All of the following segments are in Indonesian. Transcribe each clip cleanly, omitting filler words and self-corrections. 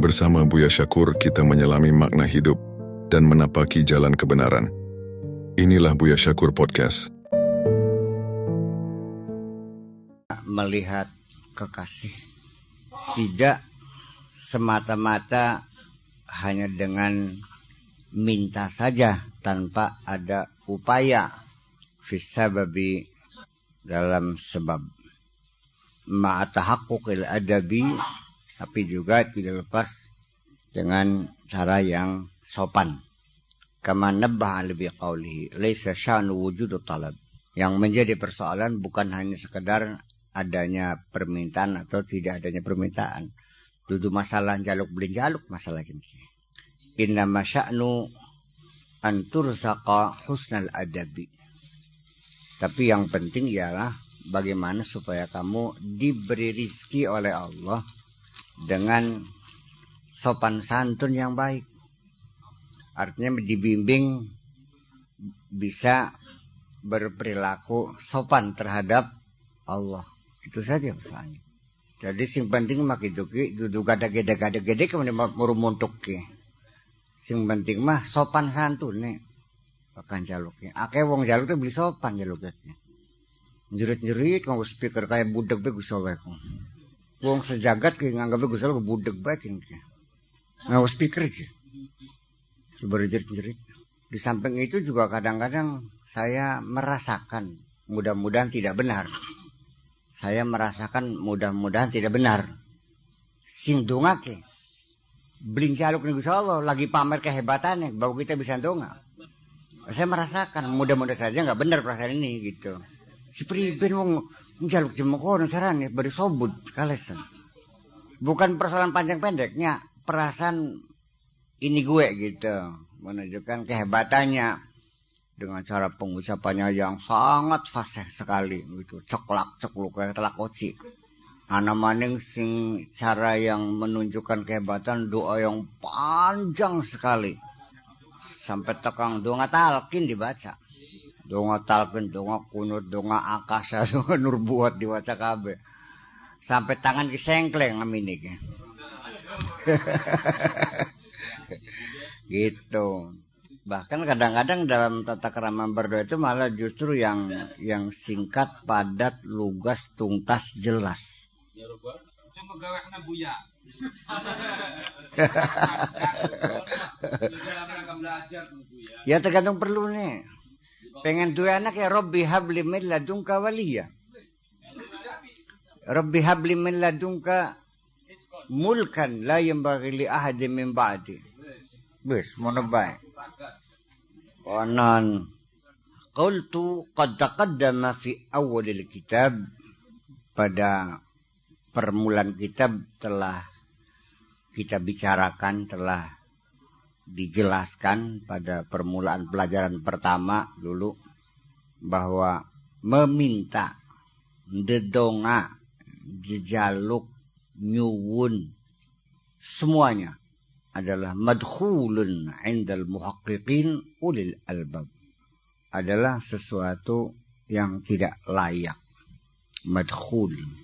Bersama Buya Syakur kita menyelami makna hidup dan menapaki jalan kebenaran. Inilah Buya Syakur Podcast. Melihat kekasih tidak semata-mata hanya dengan minta saja tanpa ada upaya fisababi dalam sebab ma'atahaqquqil adabi, tapi juga tidak lepas dengan cara yang sopan. Kama nabbaha li biqaulihi laisa sya'nu wujudu talab. Yang menjadi persoalan bukan hanya sekedar adanya permintaan atau tidak adanya permintaan. Dudu masalah jaluk beli jaluk masalah ini. Inna masya'nu an turzaqa husnal adabi. Tapi yang penting ialah bagaimana supaya kamu diberi rizki oleh Allah dengan sopan santun yang baik. Artinya dibimbing bisa berperilaku sopan terhadap Allah. Itu saja misalnya. Jadi sing penting mak iduki dudu gada-gede kemudian murumuntuk ki. Sing penting mah sopan santun nih. Bahkan jaluknya. Akeh wong jaluk tuh beli sopan jaluknya. Jerit-jerit nganggo speaker kayak budeg be Gusti Allah. Wong sejagat ki nganggep Gusti Allah budeg bae ki. Nganggo speaker aja. Coba jerit-jerit. Di samping itu juga kadang-kadang saya merasakan mudah-mudahan tidak benar. Saya merasakan mudah-mudahan tidak benar. Sing dongake. Bling jaluk ning Gusti Allah lagi pamer kehebatannya bahwa kita bisa donga. Saya merasakan mudah-mudahan saja enggak benar perasaan ini gitu. Si priben wong njaluk jemokon sarane bari sobut kalesan. Bukan persoalan panjang pendeknya, perasaan ini gue gitu, menunjukkan kehebatannya dengan cara pengucapannya yang sangat fasih sekali gitu, cekluk kayak telak koci. Ana maning sing cara yang menunjukkan kehebatan doa yang panjang sekali. Sampai tekang doa talqin dibaca. Donga talqin, donga kunut, donga akasa, donga nurbuat diwaca kabeh. Sampai tangan ki sengkleng ngamini ki. Gitu. Bahkan kadang-kadang dalam tata krama berdoa itu malah justru yang singkat, padat, lugas, tuntas, jelas. Cuma gawekna buya. Ya tergantung perlu nih. Pengen dua anak ya Rabbi habli min ladunka waliya. Rabbi habli min ladunka mulkan la yanbaghi li ahadin min ba'di. Bes mono bae. Onan qultu qad taqaddama fi awwalil kitab, pada permulaan kitab telah kita bicarakan, telah dijelaskan pada permulaan pelajaran pertama dulu bahwa meminta, ndedonga, jejaluk, nyuwun semuanya adalah madkhulun 'indal muhaqqiqin ulil albab, adalah sesuatu yang tidak layak. Madkhulku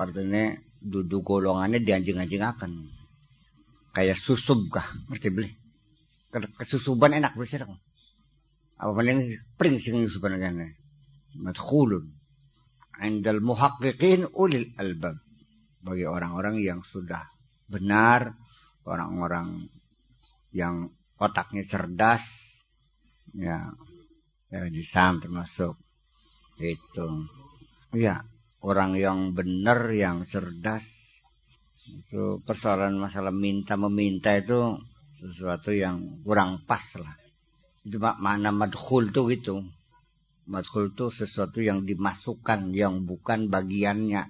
artinya dudu golongannya dianjing-anjingaken. Kayak susub kah, ngerti beli? Kesusuban enak beli sih. Apa paling pring sing susuban kan? Madkhulun 'indal muhaqqiqin ulil albab, bagi orang-orang yang sudah benar, orang-orang yang otaknya cerdas, ya jisam termasuk itu. Ya, orang yang benar, yang cerdas. Itu persoalan masalah minta-meminta itu sesuatu yang kurang pas lah. Itu makna madkhul tuh gitu. Madkhul tuh sesuatu yang dimasukkan, yang bukan bagiannya.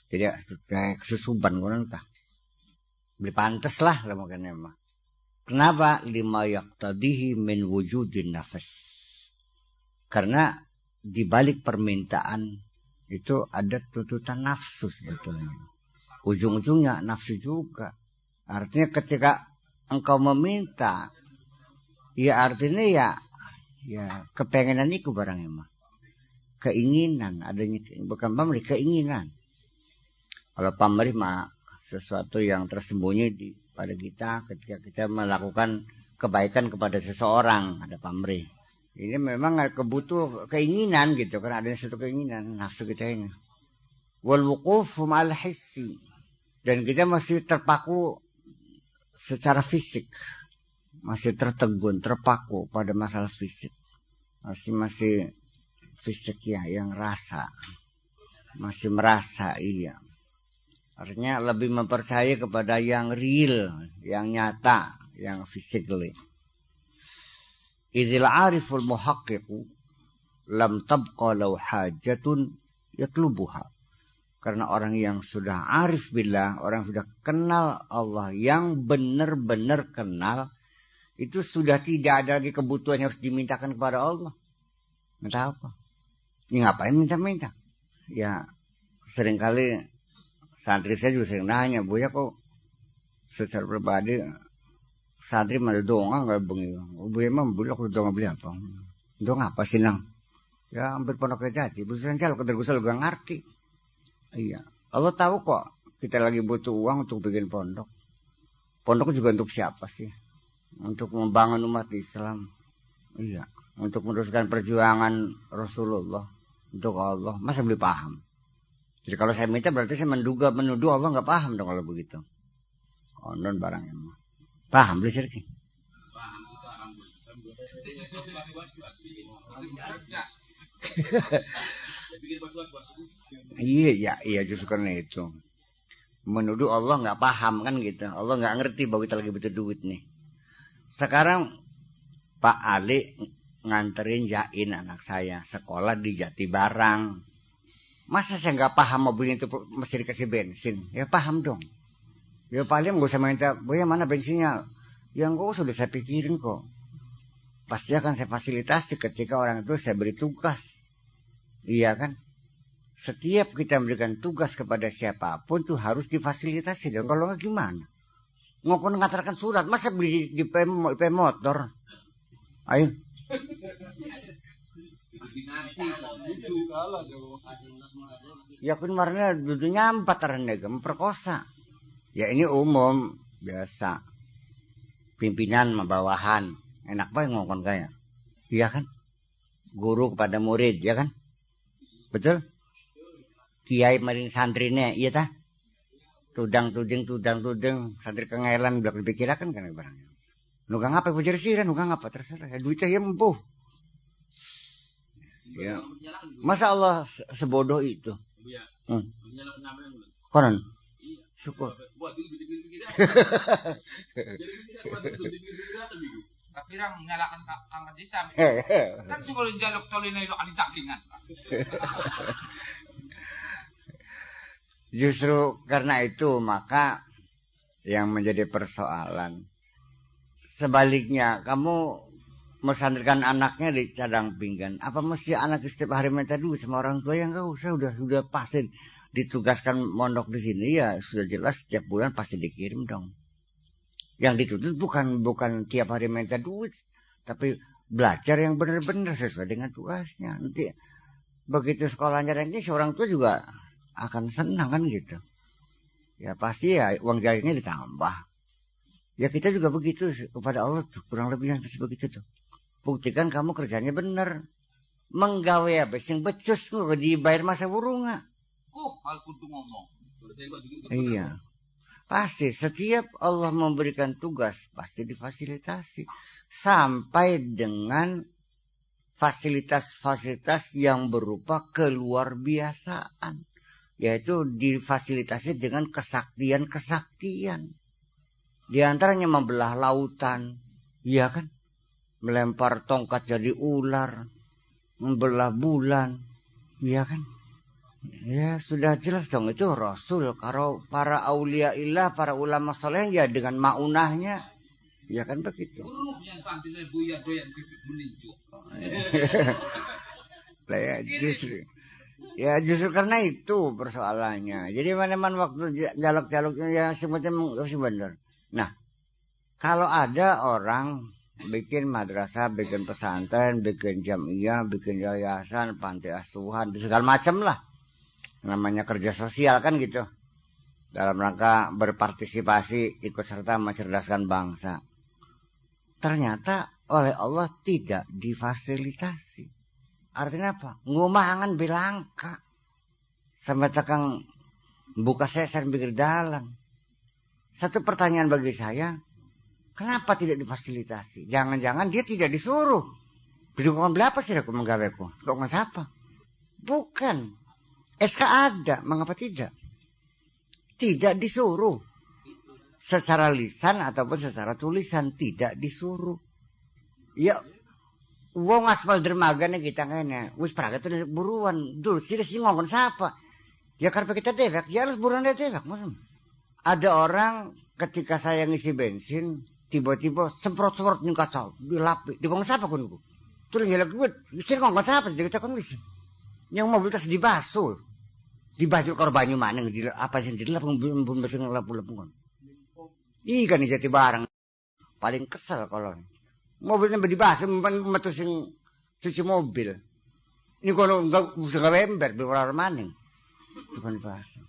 Jadi kayak kesusuban kan. Beli pantes lah makanya mah. Kenapa? Lima yaqtadihi min wujudin nafas. Karena di balik permintaan itu ada tuntutan nafsu sebetulnya. Ujung-ujungnya nafsu juga. Artinya ketika engkau meminta, ya artinya ya kepengenan itu barangnya mah. Keinginan adanya, bukan pamrih, keinginan. Kalau pamrih mah sesuatu yang tersembunyi pada kita ketika kita melakukan kebaikan kepada seseorang, ada pamrih. Ini memang kebutuh keinginan gitu kan, ada satu keinginan nafsu kita ini. Wal wuqufu ma'al hissi, dan kita masih terpaku secara fisik, masih tertegun, terpaku pada masalah fisik, masih fisik ya, yang rasa, masih merasa iya. Artinya lebih mempercayai kepada yang real, yang nyata, yang physically. Idzil ariful muhaqqiqu lam tabqa law hajatun yatlubuha. Karena orang yang sudah arif billah, orang yang sudah kenal Allah, yang benar-benar kenal, itu sudah tidak ada lagi kebutuhan yang harus dimintakan kepada Allah. Entah apa. Ini ngapain minta-minta? Ya, seringkali santri saya juga sering nanya, Buya kok secara pribadi santri malah doa nggak bengi? Buya mah bulak doa beli apa? Doa apa sih nang? Ya hampir pondok Jati, bukan kalau ketergusal gak ngerti. Iya, Allah tahu kok kita lagi butuh uang untuk bikin pondok. Pondok juga untuk siapa sih? Untuk membangun umat Islam. Iya, untuk meneruskan perjuangan Rasulullah untuk Allah. Masa beli paham? Jadi kalau saya minta berarti saya menuduh Allah nggak paham dong kalau begitu. Konon barang emang. Paham beli sirki? Paham itu Iya justru karena itu. Menuduh Allah nggak paham kan gitu. Allah nggak ngerti bahwa kita lagi butuh duit nih. Sekarang Pak Ali nganterin Jain anak saya sekolah di Jatibarang. Masa saya nggak paham mobil itu mesti dikasih bensin? Ya paham dong. Ya paling nggak usah minta, Buya mana bensinnya? Yang kok sudah saya pikirin kok. Pasti akan saya fasilitasi ketika orang itu saya beri tugas. Iya kan? Setiap kita memberikan tugas kepada siapapun tuh harus difasilitasi dong. Kalau nggak gimana? Ngokon ngantarkan surat, masa beli di PM motor? Ayo. Ya kemarinnya dudunya 4 renega memperkosa. Ya ini umum biasa. Pimpinan sama bawahan. Enak banget ngomong kayak. Iya kan? Guru kepada murid, ya kan? Betul? Kiai maring santrinya, iya tah? Tudang-tuding, santri kengelan belak dipikirakan kan barangnya. Nugang apa pujar siran, nugang apa terserah. Duitnya ya empuh. Ya. Masa Allah sebodoh itu? Konon. Syukur. Tapi orang menyalakan Kang Haji Sam. Kan sebelum jaluk tolina itu kali cakingan. Justru karena itu maka yang menjadi persoalan. Sebaliknya, kamu mesandarkan anaknya di cadang pinggan. Apa mesti anak setiap hari minta duit sama orang tua? Yang enggak usah, udah pasti ditugaskan mondok di sini ya sudah jelas setiap bulan pasti dikirim dong. Yang dituntut bukan tiap hari minta duit, tapi belajar yang benar-benar sesuai dengan tugasnya. Nanti begitu sekolahnya nanti seorang tua juga akan senang kan gitu. Ya pasti ya uang jajannya ditambah. Ya kita juga begitu kepada Allah tuh, kurang lebih pasti begitu tuh. Buktikan kamu kerjanya benar. Menggawe apa sing becus kok dibayar masa burunga. Hal kudu ngomong. Iya. Pasti setiap Allah memberikan tugas pasti difasilitasi sampai dengan fasilitas-fasilitas yang berupa keluar biasaan, yaitu difasilitasi dengan kesaktian-kesaktian. Di antaranya membelah lautan, iya kan? Melempar tongkat jadi ular, membelah bulan, iya kan? Ya sudah jelas dong itu Rasul. Kalau para aulia illah, para ulama soleh ya dengan maunahnya, ya kan begitu. Guru yang santrinya Buya doyan bibit meninju. Justru karena itu persoalannya. Jadi mana-mana waktu jaluk-jaluknya ya semuanya masih benar. Nah, kalau ada orang bikin madrasah, bikin pesantren, bikin jamiah, bikin yayasan, panti asuhan, segala macam lah. Namanya kerja sosial kan gitu. dalam rangka berpartisipasi ikut serta mencerdaskan bangsa. Ternyata oleh Allah tidak difasilitasi. Artinya apa? Ngumahangan bilangka. Sampai tekang buka sesen pinggir jalan. Satu pertanyaan bagi saya, kenapa tidak difasilitasi? Jangan-jangan dia tidak disuruh. Bidungan berapa sih aku menggaweku? Kok nggak siapa? Bukan. SK ada, mengapa tidak? Tidak disuruh. Secara lisan ataupun secara tulisan tidak disuruh. Ya, wong aspal dermaga nih kita kayaknya. Wis pragat itu buruan. Dulu sih ngomong siapa? Ya karena kita dewek, ya harus buruan dewek. Ada orang ketika saya ngisi bensin, tiba-tiba semprot-semprot nih kacau, dilapik. Dikong siapa kun? Terus ngelak gue, sih ngomong siapa? Jadi kita kan bisa. Yang mobil tas dibasuh. Dibaju korbannya mana? Apa sih? Jadi lapung bensin lapung-lapung kan. Ikan jati barang. Paling kesel kalau mobilnya dibasuh, metusin cuci mobil. Ini kalau nggak ember, beli orang maning. Bukan dibasuh.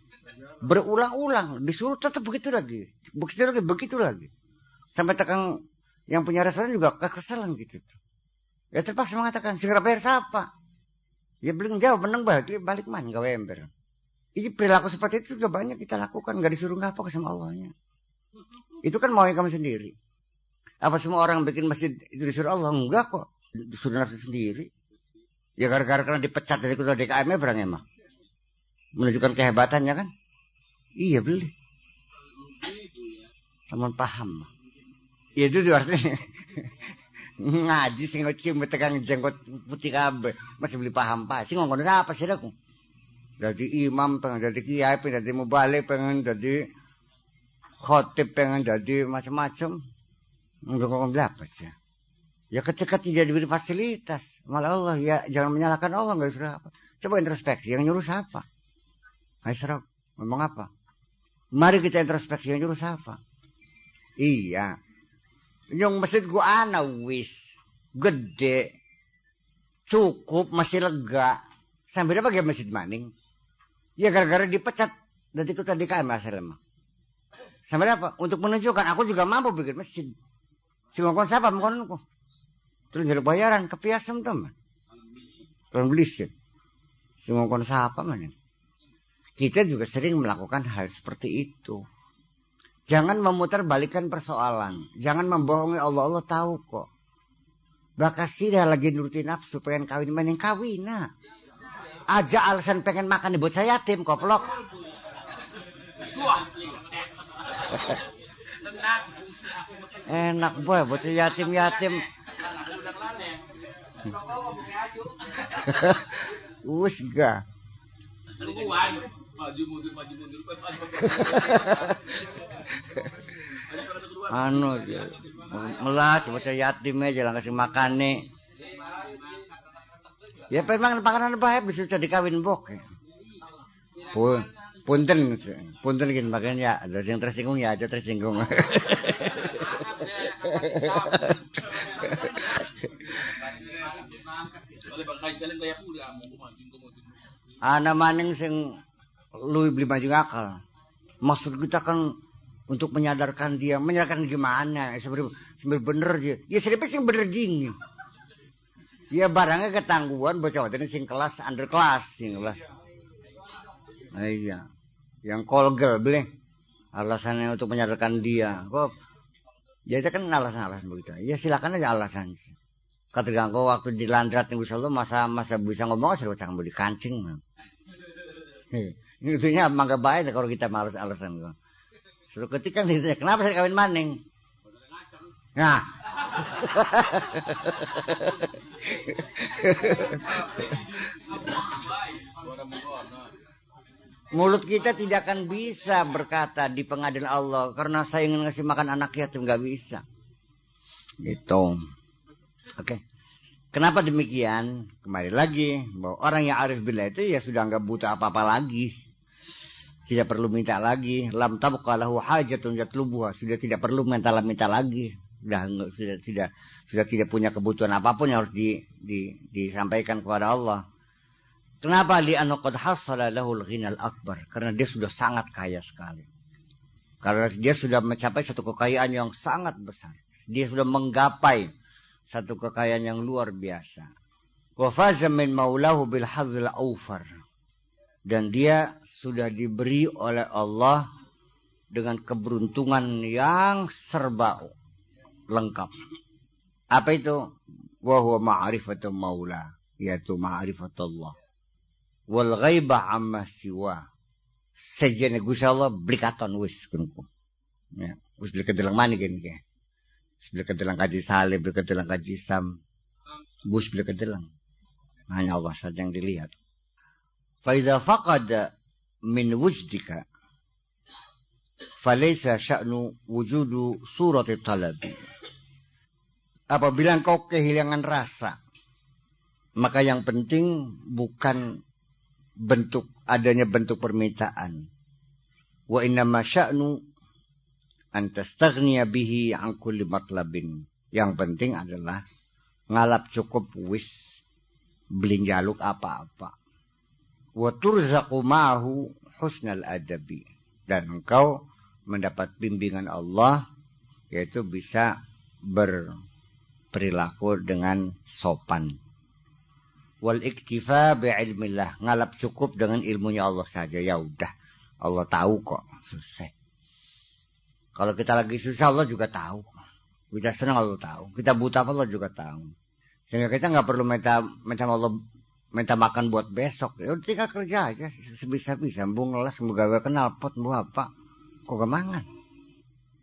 Berulang-ulang, disuruh tetap begitu lagi. Sampai tekan yang punya restoran juga kekesalan gitu. Ya terpaksa mengatakan, segera bayar siapa? Ya belum jawab, menang balik mana, gak ember. Ini perilaku seperti itu juga banyak kita lakukan, gak disuruh ngapa sama Allahnya. Itu kan mau kamu sendiri. Apa semua orang bikin masjid itu disuruh Allah? Enggak kok, disuruh nafsu sendiri. Ya gara-gara karena dipecat dari ketua DKM-nya berang emang. Menunjukkan kehebatannya kan? Iya beli. Namun paham. Ya itu artinya ngaji sing cium tegang jenggot putih kabeh masih beli paham Pak. Sing ngomong apa sih aku? Jadi imam pengen jadi kiai, pengen jadi mubalik, pengen jadi khotib, pengen jadi macam-macam. Enggak ngomong apa sih? Ya ketika tidak diberi fasilitas, malah Allah ya jangan menyalahkan Allah enggak disuruh apa. Coba introspeksi, yang nyuruh siapa? Hai serap, ngomong apa? Mari kita introspeksi, yang nyuruh siapa? Iya. Yang masjid gua ana wis gede. Cukup masih lega. Sampai apa ge masjid maning? Ya gara-gara dipecat dan ikut DKM masalah. Sampai apa? Untuk menunjukkan aku juga mampu bikin masjid. Si ngomong siapa ngomong? Terus jadi bayaran kepiasan teman. Kalau beli sih. Si ngomong siapa mana? Kita juga sering melakukan hal seperti itu. Jangan memutarbalikkan persoalan. Jangan membohongi Allah. Allah tahu kok. Bakasih dah lagi nurutin nafsu. Pengen kawin. Mending kawin. Nah. Aja alasan pengen makan buat saya yatim. Koplok. Enak boy. Buat saya yatim-yatim. Wus gak. Maju mundur. Anu dia. Melas bocah yatim aja lah kasih makan nih. Ya memang makanan baik bisa jadi kawin bok. Punten gini makanya ya ada yang tersinggung ya aja tersinggung. Ana maning sing lu beli maju akal. Maksud kita kan untuk menyadarkan dia, menyadarkan gimana? Sebenarnya bener dia. Ya sebenarnya sing bener gini. Ya barangnya ketangguhan bocah ini sing kelas under kelas sing kelas. Nah, iya. Yang kolgel beli. Alasannya untuk menyadarkan dia. Kok ya itu kan alasan-alasan begitu. Ya silakan aja alasan. Ketika kau waktu di landrat Gusti Allah masa bisa ngomong asal bocah di kancing. Intinya mangga baik kalau kita malas alasan kok. Suatu ketika ditanya, kenapa saya kawin maning? Nah. Mulut kita tidak akan bisa berkata di pengadilan Allah karena saya ingin ngasih makan anak yatim nggak bisa. Gitu. Oke. Kenapa demikian? Kembali lagi bahwa orang yang arif billah itu ya sudah nggak butuh apa-apa lagi. Tidak perlu minta lagi. Lam tabqa lahu hajatun yatlubuha. Sudah tidak perlu minta lagi. Sudah tidak punya kebutuhan apapun yang harus disampaikan kepada Allah. Kenapa? Li'anna qad hasala lahul ghinal akbar. Karena dia sudah sangat kaya sekali. Karena dia sudah mencapai satu kekayaan yang sangat besar. Dia sudah menggapai satu kekayaan yang luar biasa. Wa faza min maulahu bil hadzil aufar. Dan dia sudah diberi oleh Allah dengan keberuntungan yang serba lengkap. Apa itu? Wa huwa ma'rifatu maula, yaitu ma'rifatullah. Wal ghaibah amma siwa. Sejene Gusti Allah blikaton wis kunku. Ya, wis blikedelang mani gen ke. Wis blikedelang kaji saleh, blikedelang kaji sam. Bus blikedelang. Hanya Allah saja yang dilihat. Fa idza faqada min wujdika falaysa sya'nu wujudu surati talabi. Apabila engkau kehilangan rasa, maka yang penting bukan adanya bentuk permintaan. Wa innama sya'nu an tastaghniya bihi an kulli matlabin. Yang penting adalah ngalap cukup wis belin jaluk apa-apa. Wa turzaqu ma'ahu husnal adabi. Dan engkau mendapat bimbingan Allah, yaitu bisa berperilaku dengan sopan. Wal iktifa bi'ilmillah, ngalap cukup dengan ilmunya Allah saja. Ya udah, Allah tahu kok, selesai. Kalau kita lagi susah, Allah juga tahu. Kita senang, Allah tahu. Kita buta, Allah juga tahu. Sehingga kita nggak perlu minta makan buat besok. Ya udah tinggal kerja aja sebisa-bisa. Mbung lelas, gawe kenal pot, mbu apa. Kok gemangan?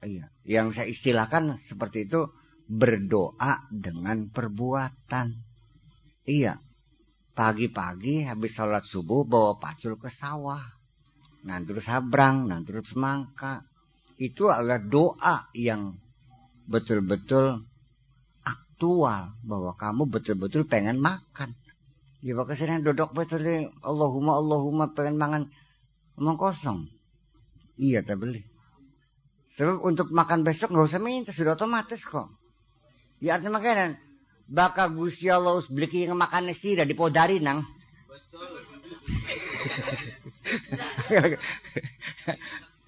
Iya. Yang saya istilahkan seperti itu, berdoa dengan perbuatan. Iya. Pagi-pagi habis sholat subuh bawa pacul ke sawah. Nah terus sabrang, nah terus semangka. Itu adalah doa yang betul-betul aktual. Bahwa kamu betul-betul pengen makan. Ya bakasnya dodok betul deh. Allahumma pengen makan. Omong kosong. Iya tak beli. Sebab untuk makan besok gak usah minta. Sudah otomatis kok. Ya artinya makanan. Baka Gusti Allah beli yang makan nasi dah dipodari nang. Betul.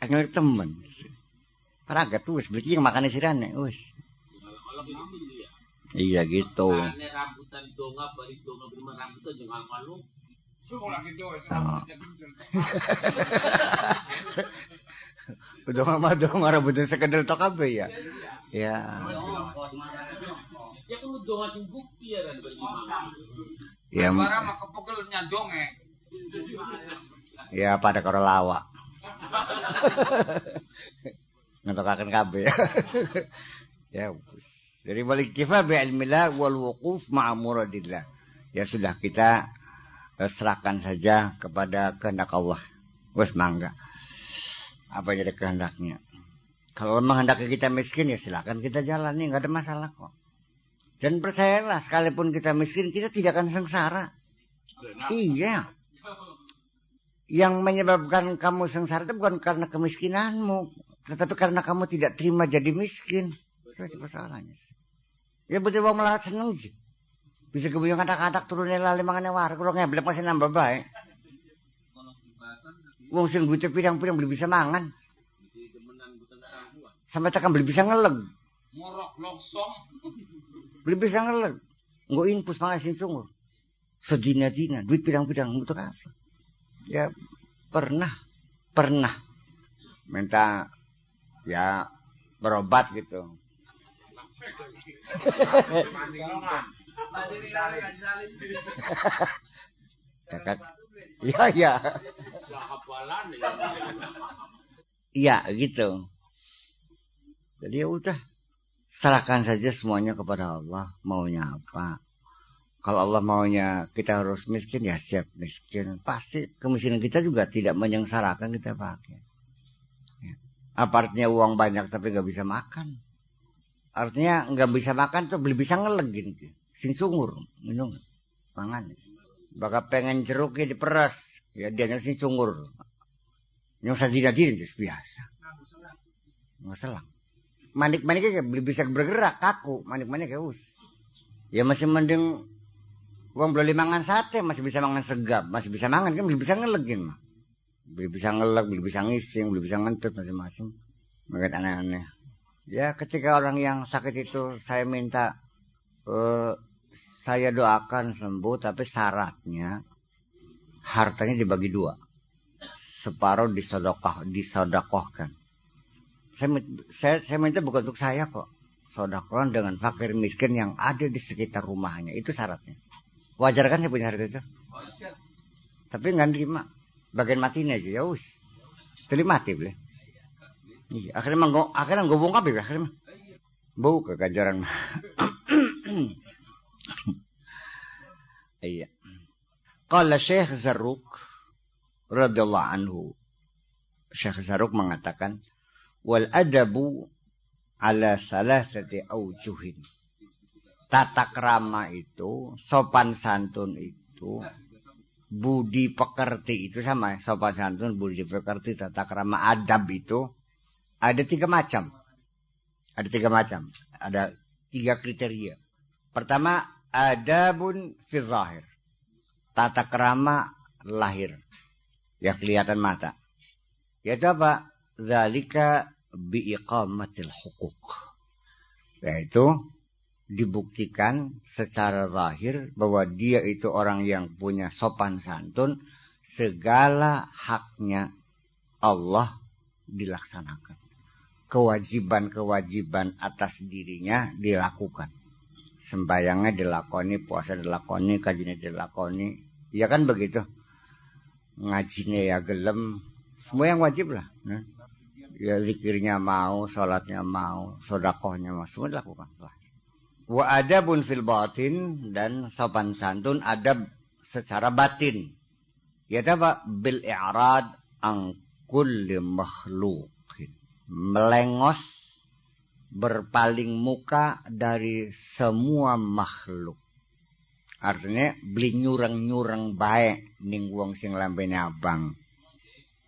Angel teman. Paraga tuh beli yang makan nasi rane, us. Iya gitu. Rambutan donga bari donga berima rambutan jangan malu. Donga rambutan sekedel tok apa ya? Ya. Ya kan donga sing bukti ya dan berima. Ya barang maka pegelnya donge. Ya pada karo lawak. Ngentokaken kabeh. Ya. Dari balik kifa bi ilmillah wal wuquf ma'a muradillah. Ya sudah kita serahkan saja kepada kehendak Allah. Wes mangga. Apa jadi kehendaknya? Kalau memang hendaknya kita miskin ya silakan kita jalani, enggak ada masalah kok. Dan percayalah sekalipun kita miskin kita tidak akan sengsara. Iya. Yang menyebabkan kamu sengsara itu bukan karena kemiskinanmu, tetapi karena kamu tidak terima jadi miskin. Itu persoalannya. Ya betul wong melarat seneng sih. Bisa kebuyung katak-katak turunnya lali mangannya war, kalau ngeblek masih nambah baik. Wong sing butuh pirang-pirang beli bisa mangan. Sampai tekan beli bisa ngeleg. Morok longsong. Beli bisa ngeleg. Nggo infus mangan sing sungguh. Sedina-dina duit pirang-pirang butuh apa? Ya pernah minta ya berobat gitu. Ya. Iya gitu. Jadi ya udah serahkan saja semuanya kepada Allah, maunya apa. Kalau Allah maunya kita harus miskin ya siap miskin. Pasti kemiskinan kita juga tidak menyengsarakan kita pakai. Ya. Apa artinya uang banyak tapi nggak bisa makan? Artinya nggak bisa makan tuh beli bisa ngelegin, sing sungur minum mangan. Bakal pengen jeruknya diperas, ya dia sing sungur. Yang sadina-dina biasa. Nggak selang. Manik-maniknya beli bisa bergerak kaku, manik-manik us. Ya masih mending uang beli mangan sate, masih bisa mangan segap, masih bisa mangan kan beli bisa ngelegin mah. Beli bisa ngeleg, beli bisa ngising, beli bisa ngentut masing-masing. Mungkin aneh-aneh. Ya ketika orang yang sakit itu saya minta saya doakan sembuh, tapi syaratnya hartanya dibagi dua, separuh disodakohkan. Saya minta bukan untuk saya kok, sodakohkan dengan fakir miskin yang ada di sekitar rumahnya, itu syaratnya. Wajar kan saya punya harta itu? Wajar. Tapi nggak nerima, bagian matinya aja ya us, terima mati boleh. Iya, akhirnya nggak bongkar ya akhirnya, bau kegajaran. Iya. Qala Syekh Zarruq radhiyallahu anhu. Syekh Zarruq mengatakan, wal adabu ala salasati aujuhin. Tata krama itu, sopan santun itu, budi pekerti itu sama. Sopan santun, budi pekerti, tata krama, adab itu ada 3 macam. Ada 3 macam. Ada 3 kriteria. Pertama, adabun fi zahir. Tata krama lahir, ya kelihatan mata. Yaitu apa? Zalika biiqamatil hukuk. Yaitu dibuktikan secara zahir bahwa dia itu orang yang punya sopan santun, segala haknya Allah dilaksanakan. Kewajiban-kewajiban atas dirinya dilakukan. Sembayangnya dilakoni, puasa dilakoni, kajinya dilakoni. Ya kan begitu. Ngajinya ya gelem. Semua yang wajib lah. Ya zikirnya mau, sholatnya mau, sodakohnya mau. Semua dilakukan. Wa adabun fil batin, dan sopan santun adab secara batin. Ya apa? Bil i'rad an kulli makhluqin. Melengos, berpaling muka dari semua makhluk. Artinya beli nyurang-nyurang baik ning wong sing lambene abang.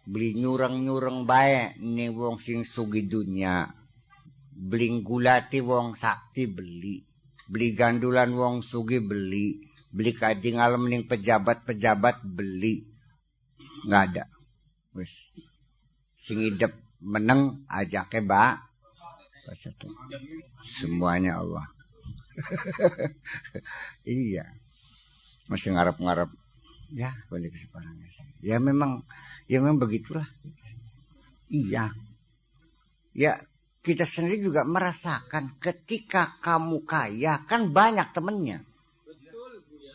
Beli nyurang-nyurang baik ning wong sing sugi dunya. Beli gulati wong sakti beli. Beli gandulan wong sugi beli. Beli kading alam ning pejabat-pejabat beli. Nggak ada. Wis. Sing idep meneng ajake ba. Semuanya Allah. Iya. Masih ngarep-ngarep. Ya, boleh keseparannya. Ya memang begitulah. Iya. Ya, kita sendiri juga merasakan ketika kamu kaya kan banyak temennya.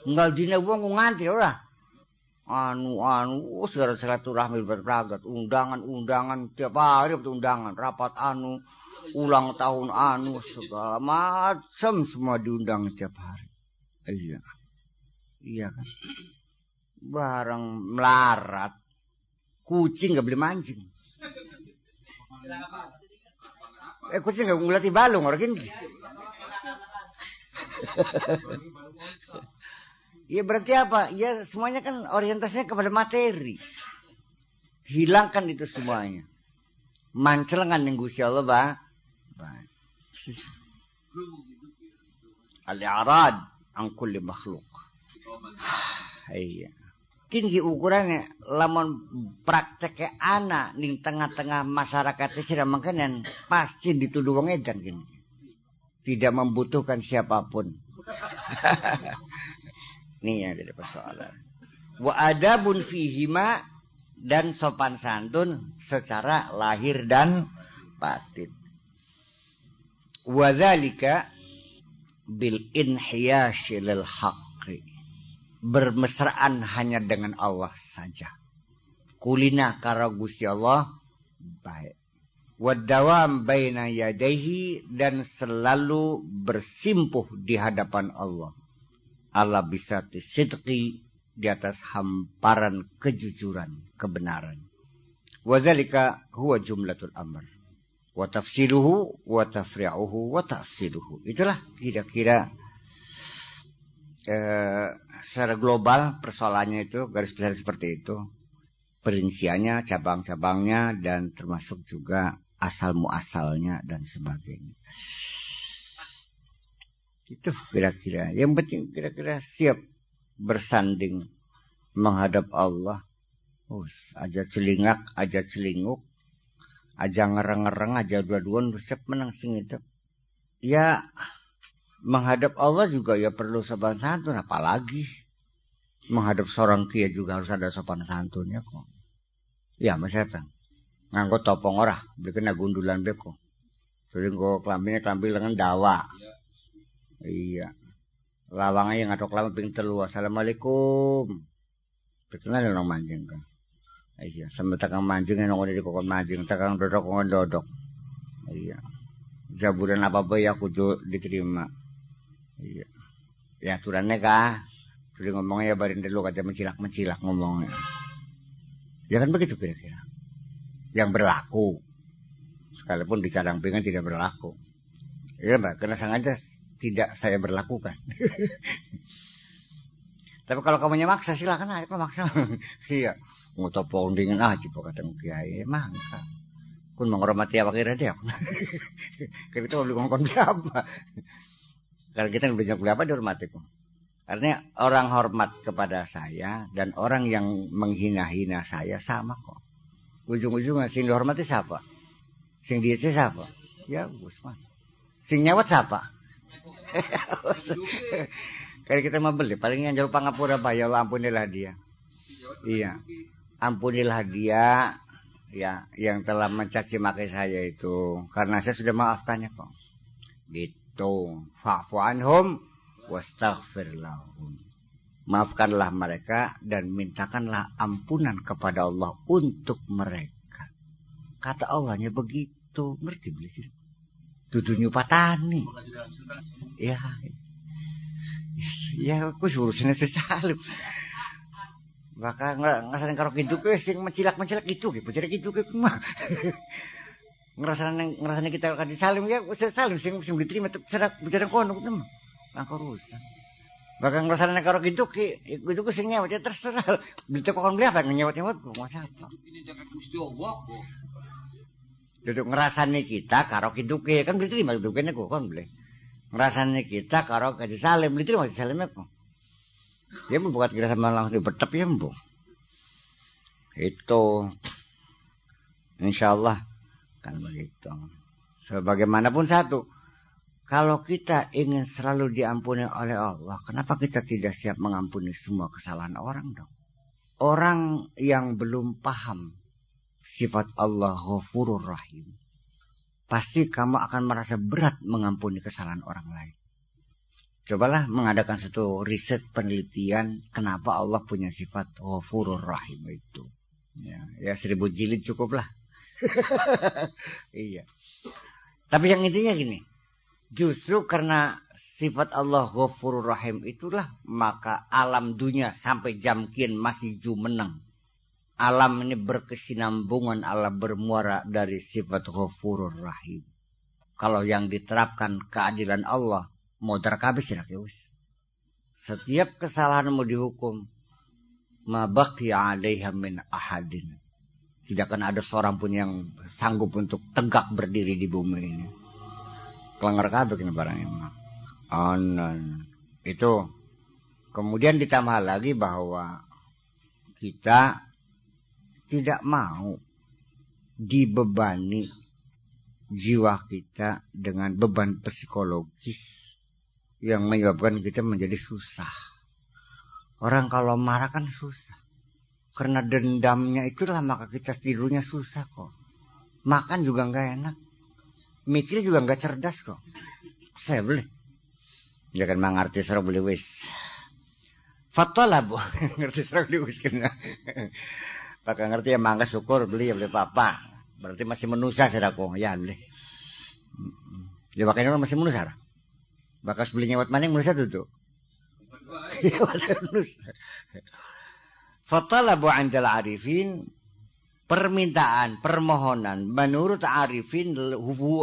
Enggak dina wong nganti ora. Segala silaturahmi berperagat, undangan tiap hari undangan, rapat ulang tahun segala macam semua diundang tiap hari. Iya kan. Barang melarat, kucing nggak boleh mancing. Kucing nggak ngulati balung orang ini. Ya berarti apa? Ya semuanya kan orientasinya kepada materi. Hilangkan itu semuanya. Mancelengan yang Gusti Allah al-i'rad an kulli makhluk. Iya. Tinggi ukurannya lamun prakteknya anak ning tengah-tengah masyarakat sira mangkenen pasti dituduh wong edan gini. Tidak membutuhkan siapapun. Ini yang jadi persoalan. Wa adabun fihima, dan sopan santun secara lahir dan batin. Wa dzalika bil inhiyashi lil haqqi. Bermesraan hanya dengan Allah saja. Kulina karo Gusti Allah baik. Wa dawam baina yadayhi, dan selalu bersimpuh di hadapan Allah. Allah bisa sidqi, di atas hamparan kejujuran, kebenaran. Wa dzalika huwa jumlatul amr. Wa tafsiluhu wa tafri'uhu wa ta'siluhu. Itulah kira-kira secara global persoalannya itu, garis besar seperti itu. Perinciannya, cabang-cabangnya, dan termasuk juga asal-muasalnya dan sebagainya. Itu kira-kira. Yang penting kira-kira siap bersanding menghadap Allah. Aja celingak, aja celinguk, aja ngereng-ngereng aja dua-duaan resep menang sing itu. Ya menghadap Allah juga ya perlu sopan santun, apalagi menghadap seorang kiai juga harus ada sopan santunnya kok. Ya Mas Bang. Nganggo topong ora, bikin gundulan beko. Jadi nggo klambi lengan dawa. Iya. Lawangnya yang ngatok lama ping 3. Assalamualaikum. Bikinlah nang manjing kan. Iya, sampe takang manjing nang ngene dikokon manjing, takang dodok nggon dodok. Iya. Jaburan apa-apa ya kudu diterima. Iya. Ya aturannya kah. Jadi ngomongnya ya barin dulu kata mencilak ngomongnya. Ya kan begitu kira-kira. Yang berlaku. Sekalipun di cadang pingan tidak berlaku. Iya Mbak, kena sengaja tidak saya berlakukan. Tapi kalau kamunya maksa silakan aja maksa. Iya. Ngutopong dingin aja kata kiai. Emang kan. Kun menghormati apa kira dia. Karena itu boleh ngomong apa. Kalau kita belajar apa dihormati kok. Artinya orang hormat kepada saya dan orang yang menghina-hina saya sama kok. Ujung-ujungnya sing dihormati siapa? Sing diece siapa? Ya Gusman. Sing nyawat siapa? Kayak kita mau beli, paling yang jauh pangapura ya Allah ampunilah dia. Iya, ampunilah dia ya yang telah mencaci maki saya itu, karena saya sudah maafkannya kok. Gitu, fa'fu anhum wastaghfir lahum. Maafkanlah mereka dan mintakanlah ampunan kepada Allah untuk mereka. Kata Allahnya begitu, ngerti beli sih. Dudunya patani. Ya. Ya aku suruhnya sesalim. Maka ngerasain karo gitu ke sing mencilak gitu ke, bocah gitu ke mah. Ngerasain kita kasih salim ya salim sing diterima serak bicara kono gitu mah. Angko rusak. Maka ngerasain karo gitu ke sing nyawat ya terserah. Beli kokon beli apa nyawat kok masa apa. Ini jaket Gusti Allah kok. Duduk ngerasani kita karo kiduke kan beli terima kiduke niku kon beli. Ngerasani kita karo kasih salim beli terima kasih salimnya kok. Ya bukan kira sama langsung dibetep ya mbok. Itu insyaallah kan begitu. Sebagaimanapun satu, kalau kita ingin selalu diampuni oleh Allah, kenapa kita tidak siap mengampuni semua kesalahan orang dong? Orang yang belum paham sifat Allah Ghafurur Rahim, pasti kamu akan merasa berat mengampuni kesalahan orang lain. Cobalah mengadakan satu riset penelitian kenapa Allah punya sifat Ghafurur Rahim itu. Ya 1000 jilid cukuplah. Iya. Tapi yang intinya gini, justru karena sifat Allah Ghafurur Rahim itulah maka alam dunia sampai jam kian masih jumeneng. Alam ini berkesinambungan, alam bermuara dari sifat Ghafurur Rahim. Kalau yang diterapkan keadilan Allah, modar kabeh sih wis. Setiap kesalahanmu dihukum, ma baqiya 'alaiha min ahadin. Tidak akan ada seorang pun yang sanggup untuk tegak berdiri di bumi ini. Kelengar kabeh kena barang emang. Itu. Kemudian ditambah lagi bahwa kita tidak mau dibebani jiwa kita dengan beban psikologis yang menyebabkan kita menjadi susah. Orang kalau marah kan susah. Karena dendamnya itulah maka kita tidurnya susah kok. Makan juga nggak enak. Mikir juga nggak cerdas kok. Saya beli. Ya kan mengerti serah beli wis. Fatwa bu, ngerti serah beli wis kena. Pakai ngerti ya mangga syukur beli ya beli papa. Berarti masih menusa seraku ya beli. Ya makanya masih menusa. Bakas beli nyewat maning menusa tuh. Ya menusa. Fatalabu 'indal 'arifin, permintaan, permohonan menurut arifin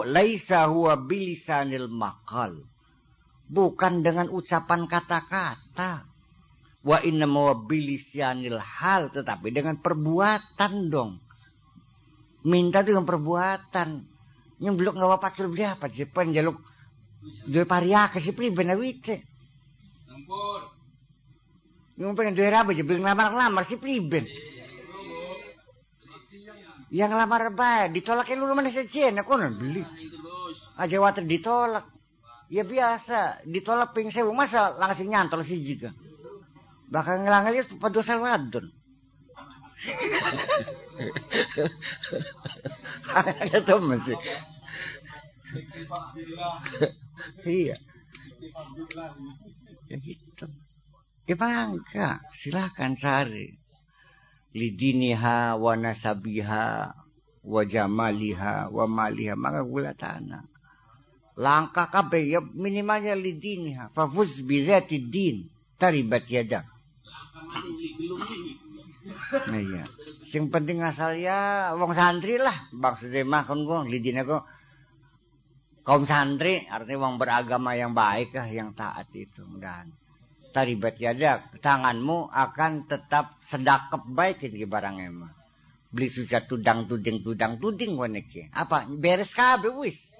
laisa huwa bilisanil maqal. Bukan dengan ucapan kata-kata. Wa inna bilisanil hal, tetapi dengan perbuatan dong. Minta dengan perbuatan. Yang belum ngawa pacul beli apa sih penjaluk dua pariaka sih priben awite. Ampun. Yang pengen dua rabu aja belum lamar sih priben. Yang lamar bae ditolakin lu mana sejen aku beli. Aja water ditolak. Ya biasa, ditolak ping 1000 masa langsung nyantol siji ka. Bakal ngelangil padosa wadon. Ada temen sih. Iya. Ya gitu. Ya bangga, silakan cari. Lidiniha wa nasabiha wa jamaliha wa maliha maka gula tanah. Langkah kabeh ya minimalnya lidiniha fafuz bi dzati din taribat yadak. Nah, iya. Sing penting asal ya wong santri lah. Maksudnya mah kon gua lidine kok kaum santri artinya wong beragama yang baik lah yang taat itu dan taribat yadak tanganmu akan tetap sedakep baik ini barangnya mah. Beli susah tuding waneke. Apa beres kabeh wis.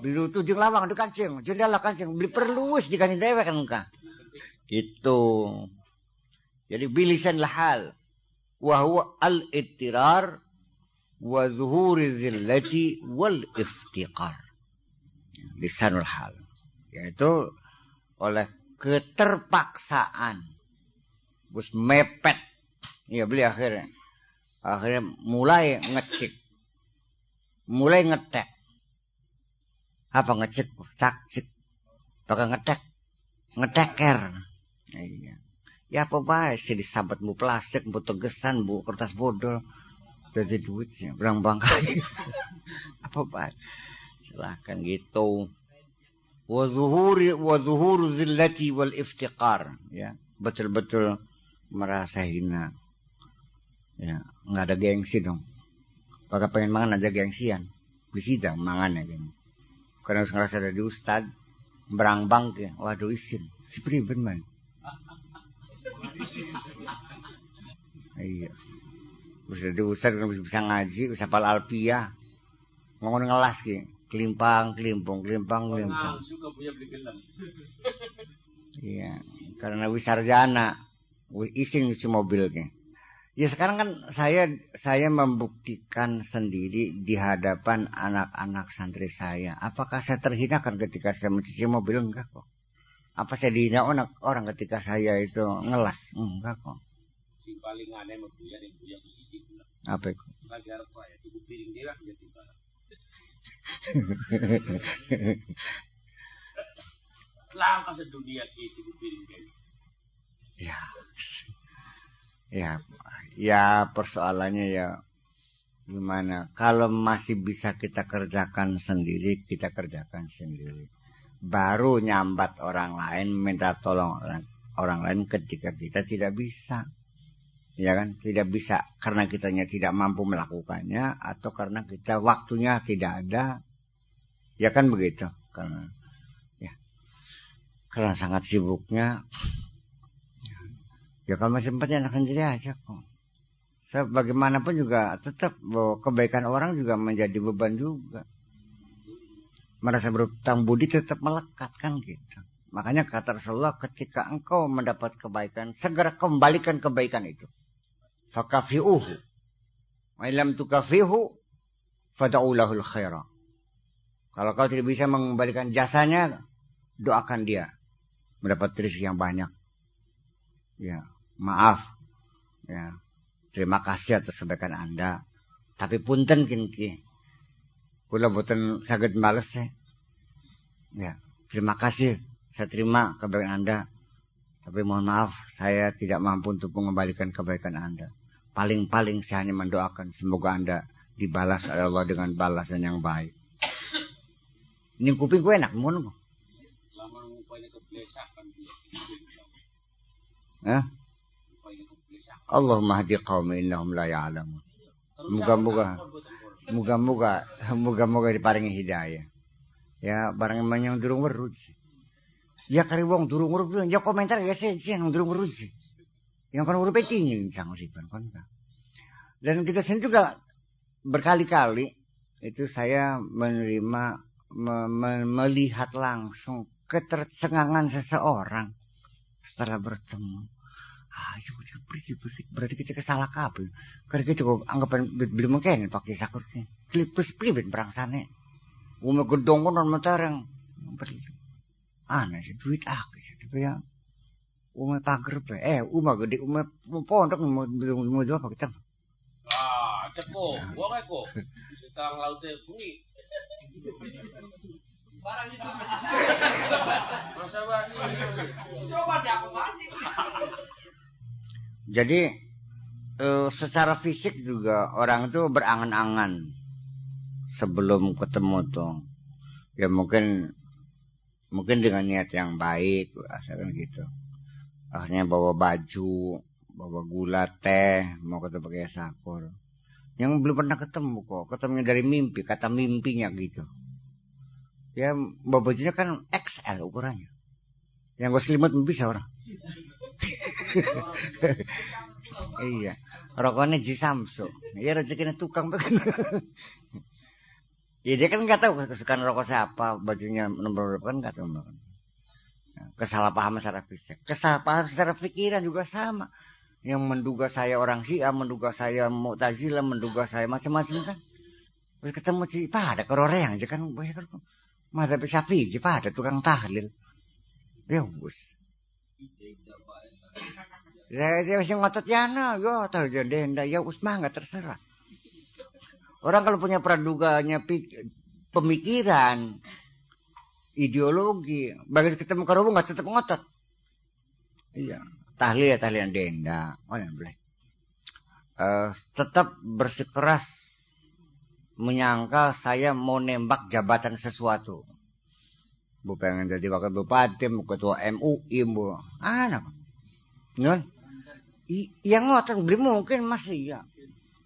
Beli tuding lawang di kancing, jendela kancing beli perlu wis dikasih dewek kan ka. Gitu. Jadi bilisan lahal wa huwa al-ittirar wa zuhuri zillati wal iftiqar. Lisanul hal. Yaitu oleh keterpaksaan. Bus mepet. Ya beli akhirnya mulai ngecek. Mulai ngetek. Apa ngecek? Cak-cek. Bakal ngetek. Ngeteker. Iya. Ya apa baik sih disabat bu plastik, bu tegesan, bu kertas bodol. Jadi duitnya berang bangkai. Apa baik? Silahkan gitu. Wa zuhuru zillati wal iftiqar. Ya, betul-betul merasa hina. Ya, enggak ada gengsi dong. Pakai pengen mangan aja gengsian. Bisa mangannya gini. Karena harus ngerasa ada di ustad, berang bangke, waduh isin. Si priben man. Iya. Bisa di ustad kan bisa ngaji, bisa pal alpiyah. Ngomong ngelas ki. Kelimpang. Iya, karena wisarjana, ising nyuci mobil ki. Ya sekarang kan saya membuktikan sendiri di hadapan anak-anak santri saya. Apakah saya terhina kan ketika saya mencuci mobil? Enggak kok. Apa saya dihina orang ketika saya itu ngelas? Enggak kok. Sing paling aneh mah buya yang kusidik. Apa itu? Agar apa ya cukup piring dia ya tiba. Langkah sedunia itu piring dia. Ya persoalannya ya gimana? Kalau masih bisa kita kerjakan sendiri, kita kerjakan sendiri. Baru nyambat orang lain, minta tolong orang lain ketika kita tidak bisa. Ya kan? Tidak bisa karena kitanya tidak mampu melakukannya atau karena kita waktunya tidak ada. Ya kan begitu. Karena sangat sibuknya. Ya kalau masih sempatnya anak sendiri aja kok. Bagaimanapun juga tetap bahwa kebaikan orang juga menjadi beban juga. Merasa berutang budi tetap melekat kan gitu. Makanya kata Rasulullah ketika engkau mendapat kebaikan, segera kembalikan kebaikan itu. Fakafi'uhu. Wa illam tukafihu fada'ulahul khaira. Kalau kau tidak bisa mengembalikan jasanya, doakan dia mendapat rezeki yang banyak. Ya. Maaf, ya, terima kasih atas kebaikan Anda. Tapi punten kinki, kula boten saged bales ya. Terima kasih, saya terima kebaikan Anda. Tapi mohon maaf, saya tidak mampu untuk mengembalikan kebaikan Anda. Paling-paling saya hanya mendoakan semoga Anda dibalas oleh Allah dengan balasan yang baik. Ini kuping gue enak, mohon kok. Lama ngupaya kebiasaan. Allahumma hadi qaumi innahum la ya'lamun. Moga-moga diparingi hidayah. Ya barang yang durung weruh. Ya kari wong durung weruh ya komentar ya sih yang durung weruh. Yang kan urupe tinggi sang usipan kon. Dan kita sendiri juga berkali-kali itu saya menerima melihat langsung ketercengangan seseorang setelah bertemu. Ayo berarti kita kesalah kabeh. Karena kita kok anggapan belum mungkin pakai sakur ki. Klipus pribet berangsane. Ume gedong kono mentareng. Aneh sih duit akeh tapi ya ume pager pe. Ume gede ume pondok mau jawab apa kita? Cepo, gua kayak kok. Sekarang lautnya bunyi. Barang itu. Masa bani. Coba deh aku mancing. Jadi secara fisik juga orang itu berangan-angan sebelum ketemu tuh. Ya mungkin dengan niat yang baik, asalkan gitu. Akhirnya bawa baju, bawa gula, teh, mau ketemu pakai sakur. Yang belum pernah ketemu kok, ketemunya dari mimpi, kata mimpinya gitu. Ya bawa bajunya kan XL ukurannya. Yang gue selimut bisa orang. Iya, rokoknya Ji Samsu. Iya rezekinya tukang kan. Ya dia kan nggak tahu kesukaan rokok siapa, bajunya nomor berapa kan nggak tahu. Kesalahpahaman secara fisik, kesalahpahaman secara pikiran juga sama. Yang menduga saya orang Syiah, menduga saya Mu'tazilah, menduga saya macam-macam kan. Terus ketemu Pak ada kororeng aja kan, Madhab Syafi'i Pak ada tukang tahlil. Ya bos. Dia masih ngotot yana, yo tahu jendenda, ya usmah nggak terserah. Orang kalau punya praduganya pemikiran, ideologi, bagi ketemu karobo nggak tetap ngotot. Iya, tahlil ya tahlilan denda, yang boleh. Tetap bersikeras menyangka saya mau nembak jabatan sesuatu. Bu pengen jadi wakil bupati, mau ketua MUI, bu, anak, non. Yang ngotot beli mungkin masih ya.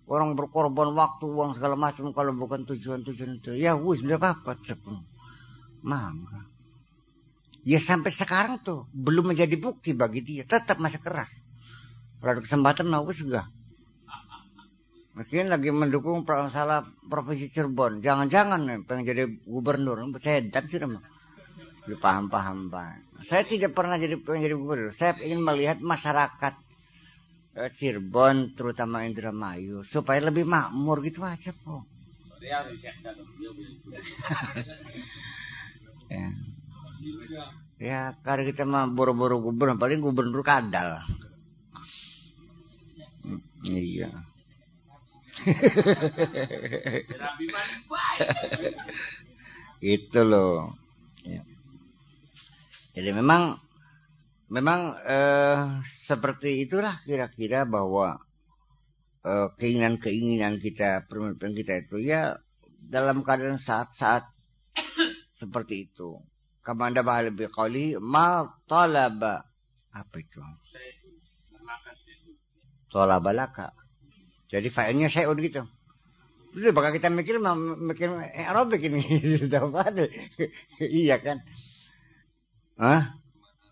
Orang berkorban waktu, uang segala macam kalau bukan tujuan itu. Ya wis udah apa cepet. Mangga. Ya sampai sekarang tuh belum menjadi bukti bagi dia, tetap masih keras. Kalau ada kesempatan mau wis enggak. Mungkin lagi mendukung masalah Provinsi Cirebon. Jangan-jangan nih pengen jadi gubernur. Saya dan sudah mah. Paham. Saya tidak pernah pengen jadi gubernur. Saya ingin melihat masyarakat Cirebon terutama Indramayu supaya lebih makmur gitu aja kok. Ya karena kita mah boro-boro gubernur, paling gubernur kadal. Iya. Itu loh. Ya. Jadi memang seperti itulah kira-kira bahwa keinginan-keinginan kita, permintaan kita itu ya dalam keadaan saat-saat seperti itu. Kamanda bahal biqauli ma talaba apa itu? Talaba laka. Jadi failnya syai'un gitu. Itu bakal kita mikir Arabik ini iya kan?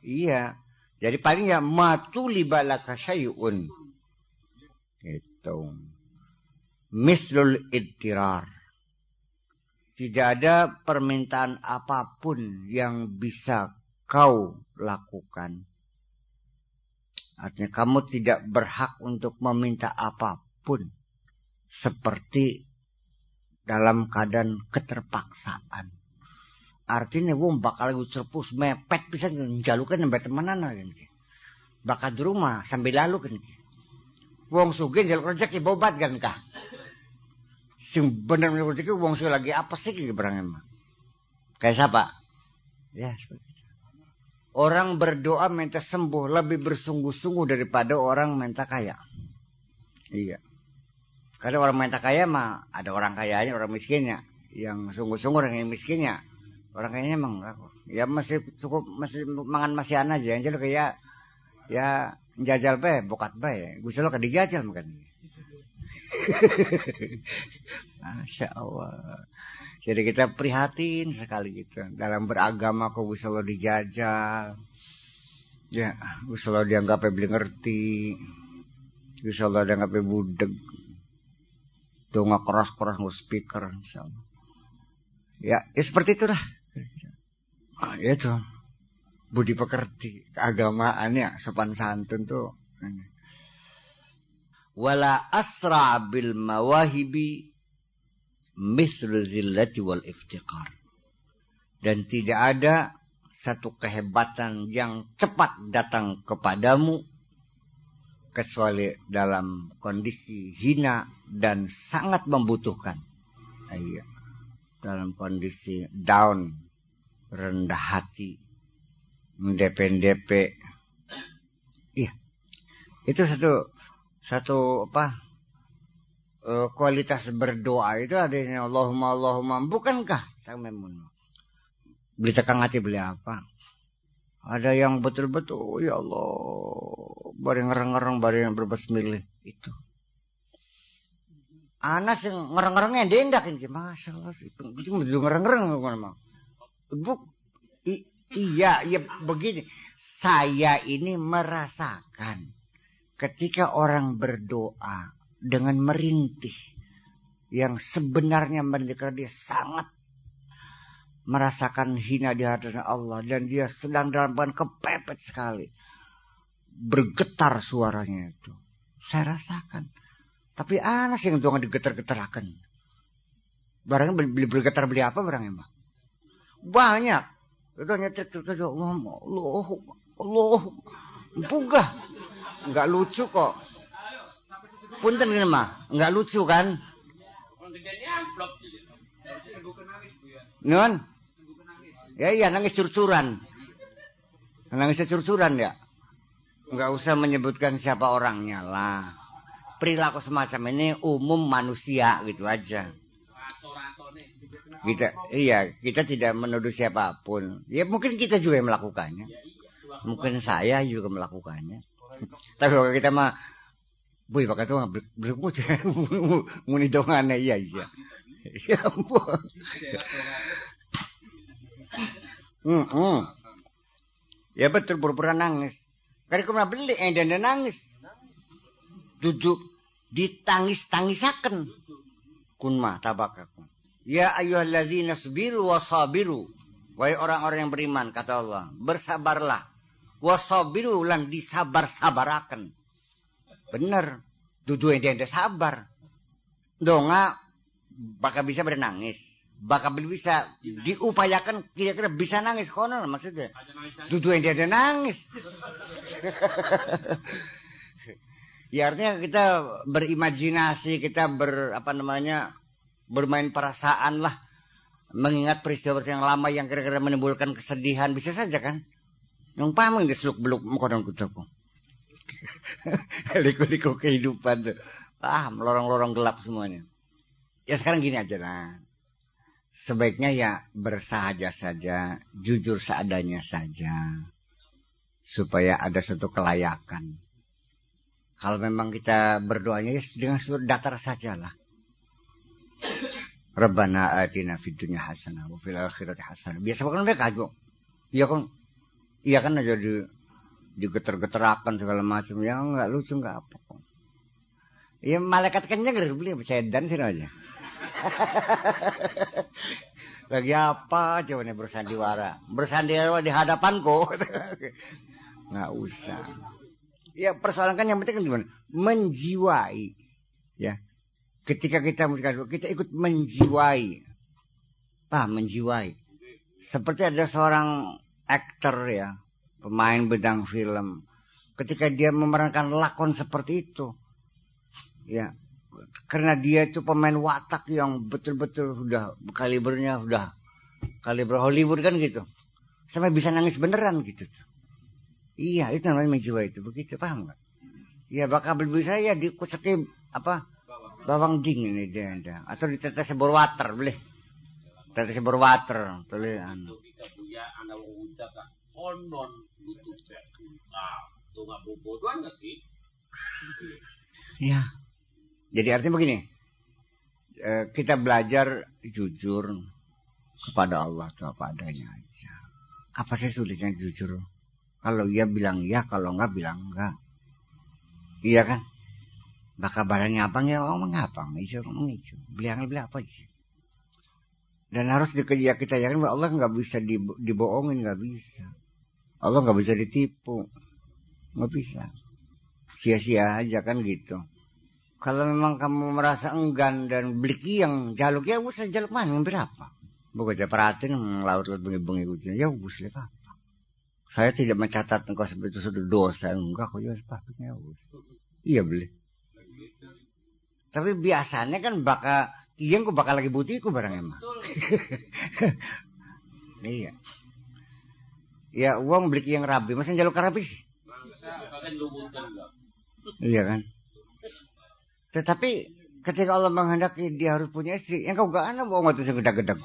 Iya. Jadi paling ya matuli balaka syai'un. Itu. Mislul idtirar. Tidak ada permintaan apapun yang bisa kau lakukan. Artinya kamu tidak berhak untuk meminta apapun. Seperti dalam keadaan keterpaksaan. Artinya wong bakal serpus mepet bisa njalukan nembe temenan kan. Bakal di rumah sambil lalu kan. Wong sugih njaluk rezeki bobat kan kah. Sing bener rezeki wong sugih lagi apa sih ki barang emang. Kayak siapa? Ya seperti itu. Orang berdoa minta sembuh lebih bersungguh-sungguh daripada orang minta kaya. Iya. Karena orang minta kaya mah ada orang kayanya, orang miskinnya. Yang sungguh-sungguh orang yang miskinnya. Orang kayaknya emang ya masih cukup masih mangan masihan aja yang jadi kayak ya jajal bae bokat bae Gusti Allah dijajal makan. Masya Allah. Jadi kita prihatin sekali gitu dalam beragama kok Gusti Allah dijajal. Ya, Gusti Allah dianggap beli ngerti. Gusti Allah dianggap budeg. Donga keras-keras nggak speaker insyaallah. Ya seperti itulah. Ya itu budi pekerti keagamaannya sopan santun tuh Wala asra bil mawahibi mithlu zillati wal iftiqar. Dan tidak ada satu kehebatan yang cepat datang kepadamu kecuali dalam kondisi hina dan sangat membutuhkan. Iya. Dalam kondisi down, rendah hati, mendep-dep. Iya. Itu satu kualitas berdoa itu adanya Allahumma bukankah beli tekan hati beli apa? Ada yang betul-betul ya Allah bareng ngereng-ngereng bareng berbasmillah itu. Anas yang ngereng-ngerengnya diendakin gimana Allah sih itu ngereng-ngereng memang. Iya begini. Saya ini merasakan ketika orang berdoa dengan merintih yang sebenarnya mendengar dia sangat merasakan hina di hadapan Allah dan dia sedang dalam keadaan kepepet sekali. Bergetar suaranya itu. Saya rasakan. Tapi Anas yang doang digetar-getarakan. Barangnya beli bergetar beli apa barangnya, Mbak? Banyak. Itu nyetir Allah. Bunga. Enggak lucu kok. Punten gini mah, enggak lucu kan? Non? Ya iya nangis curcuran. Nangisnya curcuran ya. Enggak usah menyebutkan siapa orangnya lah. Perilaku semacam ini umum manusia gitu aja. Kita tidak menuduh siapapun. Ya mungkin kita juga yang melakukannya. Mungkin saya juga melakukannya. Tapi kalau kita mah boy pakai tuh berikut muni dongane iya. Ya ampun. Ya betul pura-pura nangis. Kali kemana beli dan nangis. Duduk ditangis-tangisaken. Kun mah tabakakum. Ya ayyuhalladzina sabiru wasabiru. Wahai orang-orang yang beriman kata Allah, bersabarlah. Wasabiru lan disabar-sabaraken. Bener. Dudu ente sabar. Donga bakal bisa bernangis. Bakal bisa diupayakan kira-kira bisa nangis kono maksudnya. Dudu ente nangis. Ya artinya kita berimajinasi, kita bermain perasaan lah. Mengingat peristiwa yang lama yang kira-kira menimbulkan kesedihan. Bisa saja kan? Yang pameng diseluk-beluk mengkodong kutaku. Liku-liku kehidupan tuh. Lorong-lorong gelap semuanya. Ya sekarang gini aja lah. Sebaiknya ya bersahaja saja. Jujur seadanya saja. Supaya ada satu kelayakan. Kalau memang kita berdoanya ya dengan surut datar sajalah. Rabbana atina fid dunya hasanah wa fil akhirati hasanah. Biasa kan mereka aja. Iya kan aja digeter-geterakan segala macam. Ya enggak lucu enggak apa kok. Ya malaikat kenyang beli sedan sih aja. Lagi apa coba nih bersandiwara di hadapanku. Enggak usah. Ya persoalan kan yang penting kan gimana? Menjiwai. Ya. Ketika kita ikut menjiwai. Menjiwai. Seperti ada seorang aktor ya, pemain bidang film. Ketika dia memerankan lakon seperti itu. Ya. Karena dia itu pemain watak yang betul-betul sudah kaliber Hollywood kan gitu. Sampai bisa nangis beneran gitu. Iya, itu namanya menjiwai itu. Begitu, paham nggak? Iya, bakal bisa ya dikuceki bawang dingin ini dia. Atau ditetes bor water, boleh. Tetes bor water, tulis anu. Ya. Jadi artinya begini. Kita belajar jujur kepada Allah itu apa adanya aja. Apa sih sulitnya jujur? Kalau iya bilang iya, kalau enggak bilang enggak. Iya kan? Bakal barangnya apa ya ngomong apa? Ngomong itu. Beli apa sih? Dan harus kita yakin bahwa Allah enggak bisa dibohongin, enggak bisa. Allah enggak bisa ditipu. Enggak bisa. sia-sia aja kan gitu. Kalau memang kamu merasa enggan dan bliki yang jaluk ya usah jaluk mana yang berapa. Bukan perhatiin laut-laut bengi-bengi kucing ya usah apa. Saya tidak mencatat engkau seperti itu sudah dosa enggak kok ya sepatutnya iya beli. Tapi biasanya kan bakal tiang ku bakal lagi butiku barang emang. Iya. Ya uang beli yang rabi, masa jaluk rabi sih? Iya kan. Tetapi ketika Allah menghendaki dia harus punya istri, yang kau gak anak mau ngatu segedek-gedek.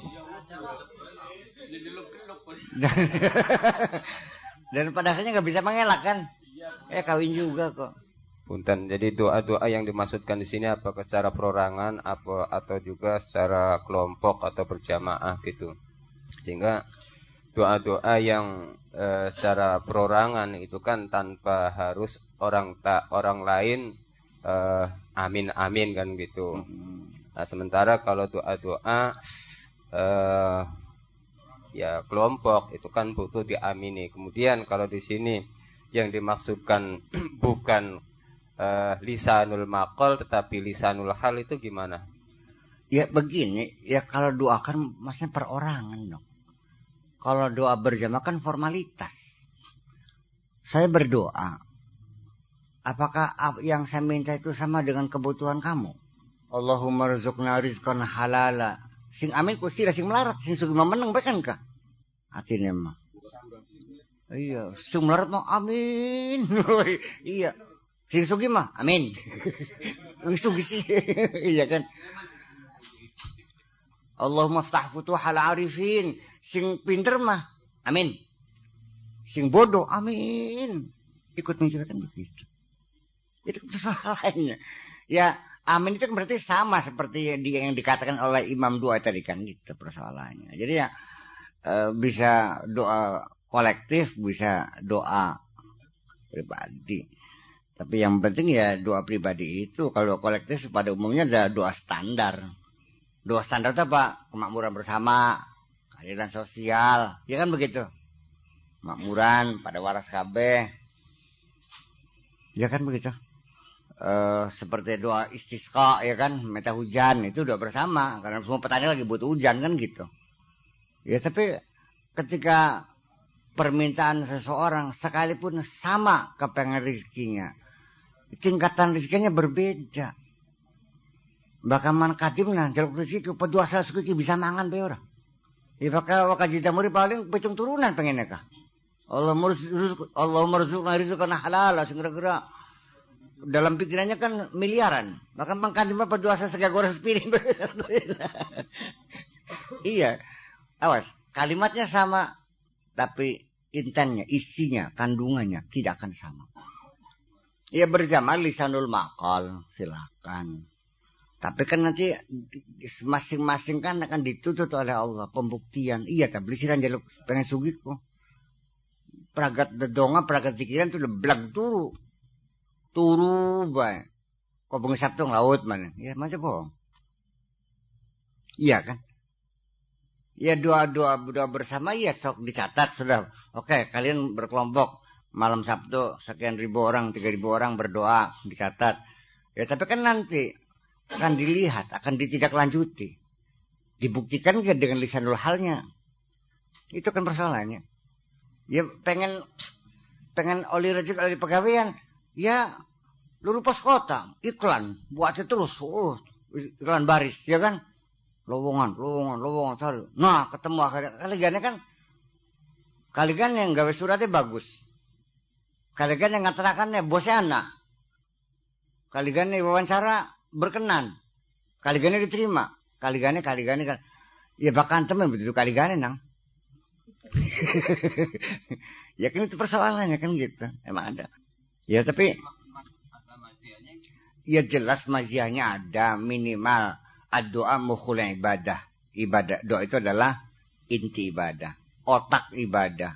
Dan pada akhirnya nggak bisa mengelak kan? Kawin juga kok. Punten. Jadi doa-doa yang dimaksudkan di sini apakah secara perorangan atau juga secara kelompok atau berjamaah gitu. Sehingga doa-doa yang secara perorangan itu kan tanpa harus orang lain amin amin kan gitu. Nah, sementara kalau doa-doa ya kelompok itu kan butuh diamini. Kemudian kalau di sini yang dimaksudkan bukan lisanul maqal tetapi lisanul hal itu gimana? Ya begini, ya kalau doa kan maksudnya perorangan dong. Kalau doa berjamaah kan formalitas. Saya berdoa. Apakah yang saya minta itu sama dengan kebutuhan kamu? Allahumma rizqna rizqan halala. Sing amin ku sira sing melarat, sing sugih meneng bae kan ka. Atine mah. Iya, sing melarat mah amin. Iya. Sing sugih mah amin. Wis sugih sih. Iya kan? Allahumma ftah futuhal arifin. Sing pinter mah amin. Sing bodoh amin. Ikut menjadikan begitu. Itu persoalannya. Ya, amin itu berarti sama seperti yang dikatakan oleh Imam Dua tadi kan gitu persoalannya. Jadi ya bisa doa kolektif, bisa doa pribadi. Tapi yang penting ya doa pribadi itu kalau kolektif pada umumnya ada doa standar. Doa standar itu apa? Kemakmuran bersama, keadilan sosial, ya kan begitu. Makmuran pada waras kabeh. Ya kan begitu. Seperti doa istisqa ya kan, minta hujan itu doa bersama karena semua petani lagi butuh hujan kan gitu. Ya tapi ketika permintaan seseorang sekalipun sama kepengen rezekinya, tingkatan rezekinya berbeda. Bahkan man kadimna jaluk rezeki pedua sasuki bisa mangan be orang. Ya bakal wakajita muri paling pecung turunan pengennya kah. Allahumma rizqna rizqan halal segera-gera dalam pikirannya kan miliaran. Maka mangkadim apa dua sesega gores piring. Iya. Awas, kalimatnya sama tapi intannya, isinya, kandungannya tidak akan sama. Ya berjamaah lisanul maqal, silakan. Tapi kan nanti masing-masing kan akan dituntut oleh Allah pembuktian. Iya, tapi siran jaluk pengen sugih kok. Pragat dedonga, pragat zikiran tuh leblag turu bae. Kok bengi Sabtu nglaut mana? Ya macam bohong. Iya kan? Ya doa bersama ya sok dicatat sudah. Oke, kalian berkelompok malam Sabtu sekian ribu orang, 3.000 orang berdoa dicatat. Ya tapi kan nanti akan dilihat, akan ditindaklanjuti. Dibuktikan ke dengan lisanul halnya. Itu kan persoalannya. Ya pengen oli rezeki oli pegawaian, ya luru pos kota, iklan, buat terus, iklan baris, ya kan? Lowongan, cari. Nah, ketemu akhirnya kaligan yang gawe suratnya bagus. Kaligan yang ngatarakannya bosnya anak. Kaligan yang wawancara berkenan. Kaligannya diterima. Kaligannya kan. Ya bahkan temen begitu kaligannya nang. Ya kan itu persoalannya kan gitu. Emang ada. Ya tapi ya jelas maziahnya ada minimal doa mukhul ibadah. Ibadah doa itu adalah inti ibadah, otak ibadah,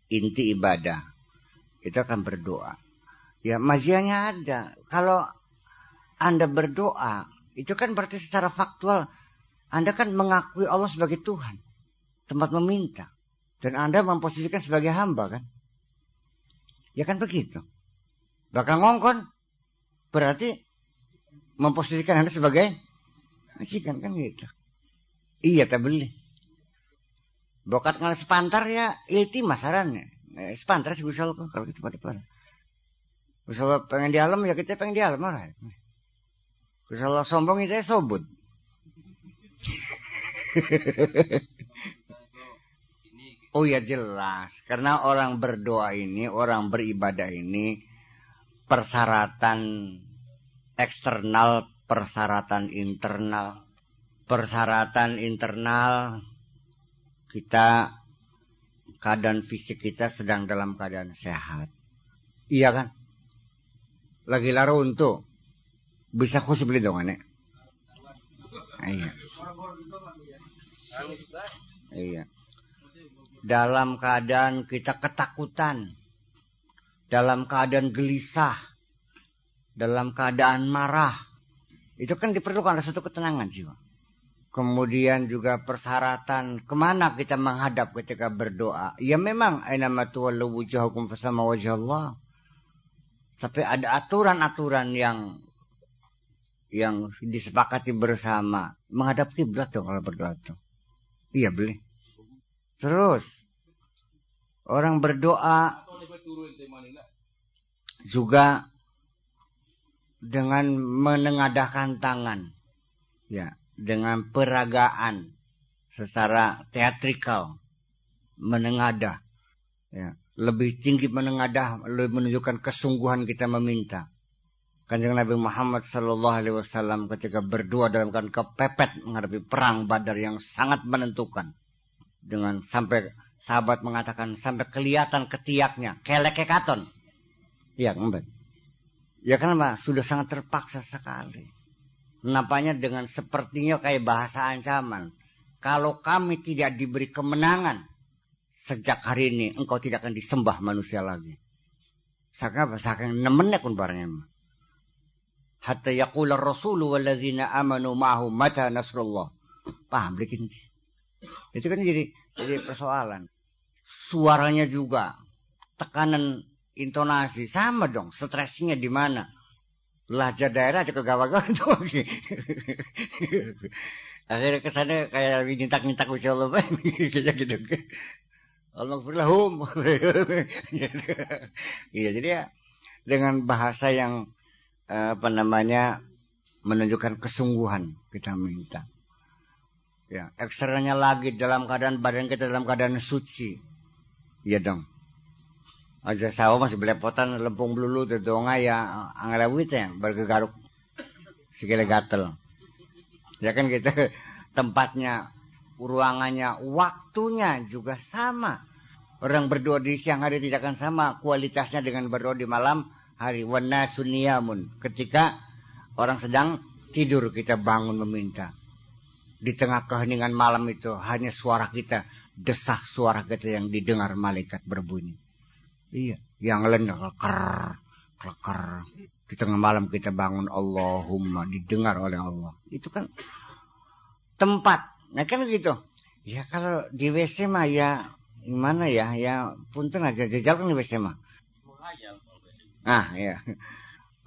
inti ibadah. Itu akan berdoa. Ya maziahnya ada. Kalau Anda berdoa, itu kan berarti secara faktual Anda kan mengakui Allah sebagai Tuhan, tempat meminta. Dan Anda memposisikan sebagai hamba kan. Ya kan begitu. Bahkan ngongkon berarti memposisikan Anda sebagai majikan kan gitu. Iya tak beli. Bokat ngalah sepantar ya ilti masarannya. Sepantar sih gusal kok kalau gitu pada. Gusal pengen di alam ya kita pengen di alam orang. Gusal sombong itu ya sobut. Oh ya jelas, karena orang berdoa ini, orang beribadah ini persyaratan eksternal, persyaratan internal. Persyaratan internal kita keadaan fisik kita sedang dalam keadaan sehat. Iya kan? Lagi laro untuk bisa khusus beli dong ane. Iya. Iya. Dalam keadaan kita ketakutan, dalam keadaan gelisah, dalam keadaan marah, itu kan diperlukan ada satu ketenangan jiwa. Kemudian juga persyaratan kemana kita menghadap ketika berdoa. Ya memang ainama tuwallu wujuhakum fasama wajhallah. Tapi ada aturan-aturan yang disepakati bersama. Menghadap kiblat dong kalau berdoa itu. Iya beli. Terus orang berdoa juga dengan menengadahkan tangan. Ya. Dengan peragaan secara teatrikal menengadah ya, lebih tinggi menengadah, lebih menunjukkan kesungguhan kita meminta. Kanjeng Nabi Muhammad SAW ketika berdoa dalam keadaan kepepet menghadapi perang Badar yang sangat menentukan, dengan sampai sahabat mengatakan sampai kelihatan ketiaknya kelek-kekaton. Ya kan, ya kenapa? Sudah sangat terpaksa sekali. Nampaknya dengan sepertinya kayak bahasa ancaman. Kalau kami tidak diberi kemenangan, sejak hari ini engkau tidak akan disembah manusia lagi. Saking nemennya pun barangnya. Hatta yaqula rasulu wallazina amanu ma'ahu mata nasrullah. Paham bikin. Itu kan jadi persoalan. Suaranya juga, tekanan intonasi sama dong. Stresnya di mana? Lahja daerah aja kegawa-gawa tuh. Akhirnya kesana kayak nyentak-nyentak Masya Allah. Kayak gitu. Al-Maghfirlahum. Iya, jadi ya dengan bahasa yang menunjukkan kesungguhan kita minta. Ya, eksternalnya lagi dalam keadaan badan kita dalam keadaan suci. Iya dong. Aja sawah masih belepotan lempung belulu tetongga ya angalawit ya bergegaruk segala gatel. Ya kan gitu. Tempatnya, ruangannya, waktunya juga sama. Orang berdoa di siang hari tidak akan sama kualitasnya dengan berdoa di malam hari. Wana suniyamun. Ketika orang sedang tidur kita bangun meminta. Di tengah keheningan malam itu hanya suara kita, desah suara kita yang didengar malaikat berbunyi. Iya, yang lain kleker. Di tengah malam kita bangun Allahumma didengar oleh Allah. Itu kan tempat. Nah kan gitu. Ya kalau di WC mah ya gimana ya? Ya punten aja jajal kan di WC mah. Ah ya.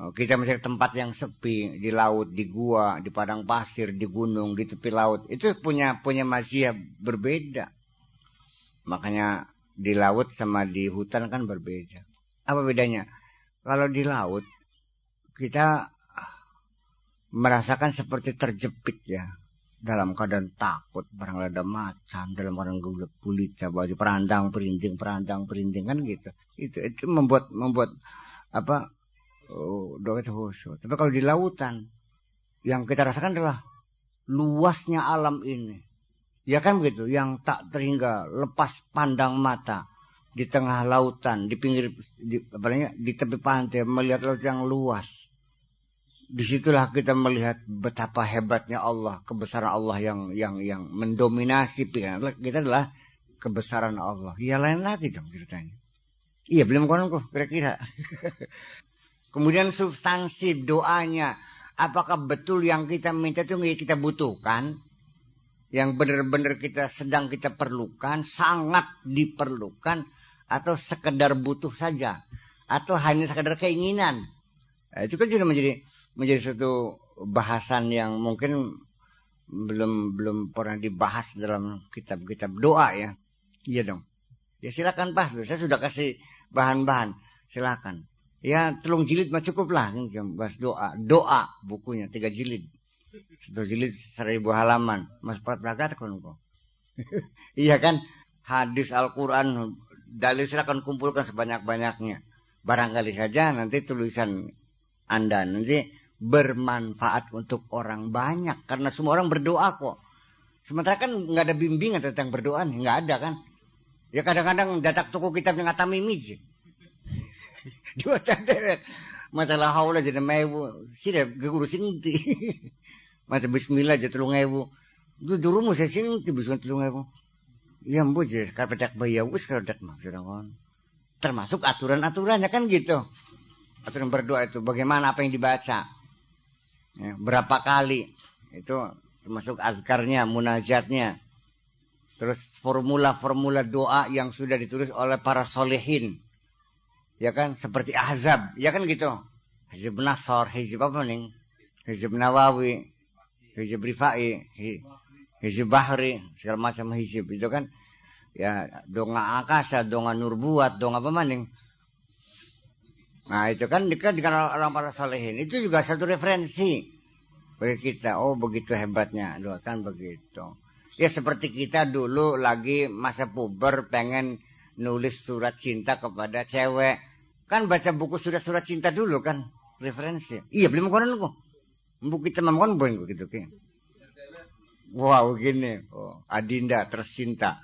Kita mencari tempat yang sepi, di laut, di gua, di padang pasir, di gunung, di tepi laut. Itu punya mazhab berbeda. Makanya di laut sama di hutan kan berbeda. Apa bedanya? Kalau di laut kita merasakan seperti terjepit ya, dalam keadaan takut, barang ada macan, dalam keadaan gulita, baju perandang perinding kan gitu. Itu membuat apa? Doa itu khusyuk. Tapi kalau di lautan yang kita rasakan adalah luasnya alam ini. Ya kan begitu, yang tak terhingga lepas pandang mata di tengah lautan, di pinggir di tepi pantai melihat laut yang luas. Disitulah kita melihat betapa hebatnya Allah, kebesaran Allah yang mendominasi pikiran kita adalah kebesaran Allah. Ya lain lagi dong ceritanya. Iya belum konon kok kira-kira. Kemudian substansi doanya, apakah betul yang kita minta itu kita butuhkan? Yang benar-benar sedang kita perlukan, sangat diperlukan, atau sekedar butuh saja, atau hanya sekedar keinginan. Nah, itu kan juga menjadi suatu bahasan yang mungkin belum pernah dibahas dalam kitab-kitab doa ya. Iya dong. Ya silakan bahas. Saya sudah kasih bahan-bahan. Silakan. Ya 3 jilid mah cukup lah bahas doa. Doa bukunya 3 jilid. 1 jilid 1000 halaman. Mas Pragat kan kok. Iya kan? Hadis Al-Qur'an dalil silakan kumpulkan sebanyak-banyaknya. Barangkali saja nanti tulisan Anda nanti bermanfaat untuk orang banyak karena semua orang berdoa kok. Sementara kan nggak ada bimbingan tentang berdoa nih, nggak ada kan? Ya kadang-kadang datang toko kitab yang kata mimij. Diwaca dewek. Masalah haula jadi mewu, sih guru sinti. Masa bismillah jadi 3.000. Itu jurumu saya sinti bisa 3.000. Ya mbu je kapedak bayar wis kapedak maksudnya kon. Termasuk aturan-aturannya kan gitu. Aturan berdoa itu bagaimana apa yang dibaca. Ya, berapa kali itu termasuk azkarnya, munajatnya, terus formula-formula doa yang sudah ditulis oleh para solehin, ya kan seperti Ahzab, ya kan gitu, Hizib Nasr, Hizib apa nih, Hizib Nawawi, Hizib Rifai, Hizib Bahri, segala macam hizib itu kan, ya donga akasa, donga nurbuat, donga apa maning. Nah itu kan dikenal orang para solehin. Itu juga satu referensi bagi kita. Oh begitu hebatnya doa kan begitu. Ya seperti kita dulu lagi masa puber pengen nulis surat cinta kepada cewek. Kan baca buku surat-surat cinta dulu kan referensi. Iya beli makanan kok. Buku kita makan boleh begitu kan. Wow gini. Oh, Adinda tercinta.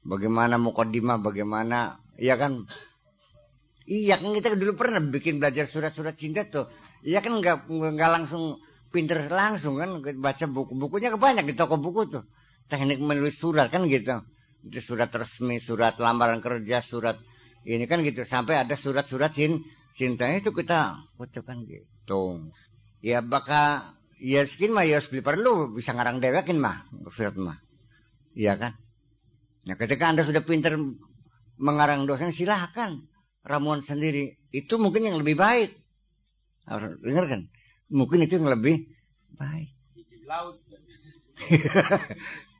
Bagaimana mukadimah bagaimana. Iya kan. Iya kan kita dulu pernah bikin belajar surat-surat cinta tuh. Iya kan nggak langsung pinter langsung kan baca bukunya banyak di toko buku tuh. Teknik menulis surat kan gitu. Itu surat resmi, surat lamaran kerja, surat ini kan gitu. Sampai ada surat-surat cinta itu kita kan gitu. Ya bakal ya skin mah ya beli perlu bisa ngarang dewekin mah surat mah. Iya kan. Nah ketika Anda sudah pinter mengarang dosen silahkan. Ramuan sendiri itu mungkin yang lebih baik. Dengar kan? Mungkin itu yang lebih baik.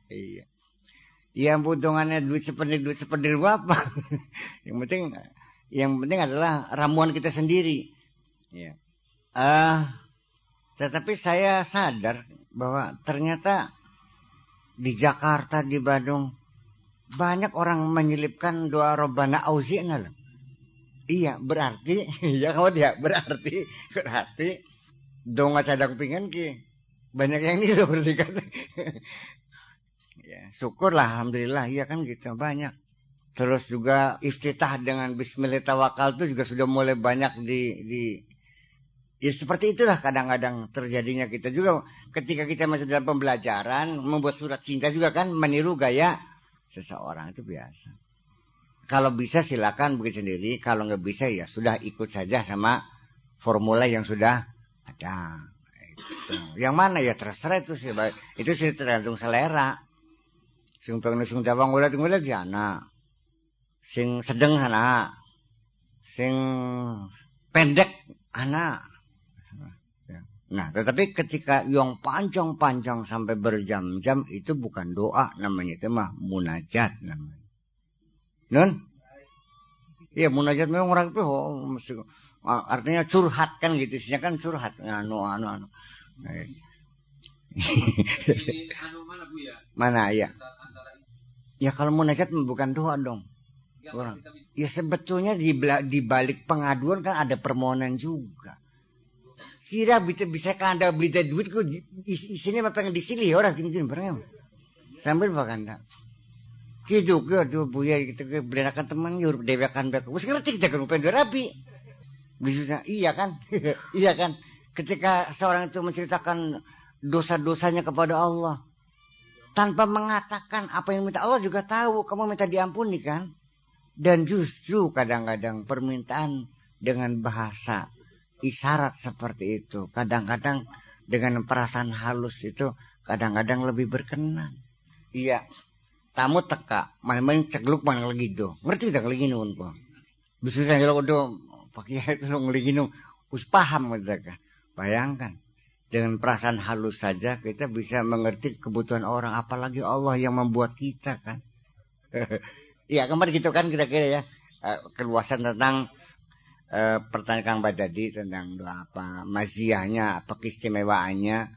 Iya. Yang butuhannya duit sependir apa? Yang penting adalah ramuan kita sendiri. Ya. Tetapi saya sadar bahwa ternyata di Jakarta, di Bandung banyak orang menyelipkan doa Robbana auzi'na loh. Iya, berarti ya kawan ya, berarti donga cadang pingin ki banyak yang ini loh berarti kan. Ya, syukurlah alhamdulillah iya kan gitu banyak. Terus juga iftitah dengan bismillah tawakal itu juga sudah mulai banyak di ya seperti itulah kadang-kadang terjadinya kita juga ketika kita masih dalam pembelajaran membuat surat cinta juga kan meniru gaya seseorang itu biasa. Kalau bisa silakan bikin sendiri. Kalau nggak bisa ya sudah ikut saja sama formula yang sudah ada. Itu. Yang mana ya terserah itu sih. Itu sih tergantung selera. Sing pengen sing dawang ulah di ana. Sing sedeng ana. Sing pendek ana. Nah, tetapi ketika yang panjang-panjang sampai berjam-jam itu bukan doa namanya, itu mah munajat namanya. Nun? Iya munajat memang orang itu artinya curhat kan gitu, isinya kan curhat. Anu. Anu mana Bu ya? Mana ya? Ya kalau munajat bukan doa dong. Ya sebetulnya di balik pengaduan kan ada permohonan juga. Sira bisa Anda beli duit kok isinya apa yang disilih orang gini barang. Sambil bakanda. Gitu aduh buya gitu berenakan teman nyuruh dewekan bek. Wis ngerti kita kan pengen rapi. Bisa iya kan? Iya kan? Ketika seorang itu menceritakan dosa-dosanya kepada Allah tanpa mengatakan apa yang minta, Allah juga tahu kamu minta diampuni kan? Dan justru kadang-kadang permintaan dengan bahasa isyarat seperti itu, kadang-kadang dengan perasaan halus itu kadang-kadang lebih berkenan. Iya. Tamu teka, main-main cegluk mana lagi do. Ngerti tak lagi nun po. Bisa saya lo do pakai itu lagi nun. paham mereka. Bayangkan, dengan perasaan halus saja kita bisa mengerti kebutuhan orang, apalagi Allah yang membuat kita kan. Iya kemarin gitu kan kira-kira ya, keluasan tentang pertanyaan Kang Badadi tentang doa apa, maziyahnya, apa keistimewaannya,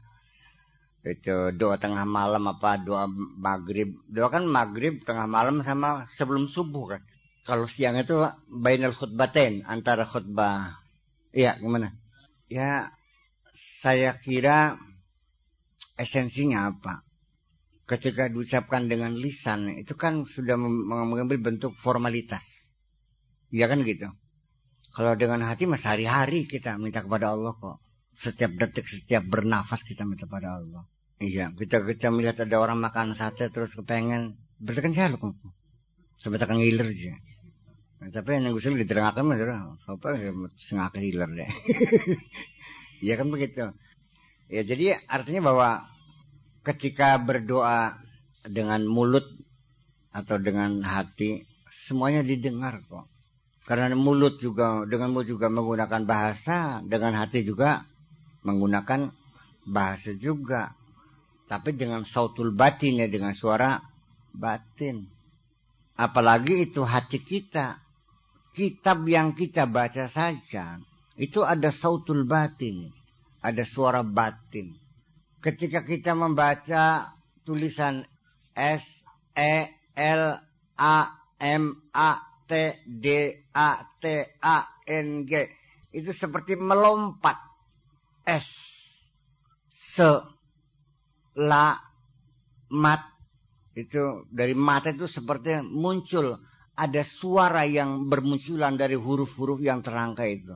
itu doa tengah malam apa doa maghrib. Doa kan maghrib, tengah malam sama sebelum subuh kan. Kalau siang itu bainal khutbatain, antara khutbah. Iya gimana? Ya saya kira esensinya apa? Ketika diucapkan dengan lisan itu kan sudah mengambil bentuk formalitas. Iya kan gitu. Kalau dengan hati mas hari-hari kita minta kepada Allah kok. Setiap detik, setiap bernafas kita minta kepada Allah. Iya, kita melihat ada orang makan sate terus kepengen, berarti kan jaluk. Sampai tekan ngiler aja. Nah, tapi yang gusil diterangkan mas, apa sengak ngiler deh. Iya kan begitu. Ya jadi artinya bahwa ketika berdoa dengan mulut atau dengan hati, semuanya didengar kok. Karena mulut juga, dengan mulut juga menggunakan bahasa, dengan hati juga menggunakan bahasa juga. Tapi dengan sautul batin ya, dengan suara batin. Apalagi itu hati kita. Kitab yang kita baca saja, itu ada sautul batin. Ada suara batin. Ketika kita membaca tulisan SELAMATDATANG, itu seperti melompat. Mat, itu dari mata itu seperti muncul ada suara yang bermunculan dari huruf-huruf yang terangkai itu.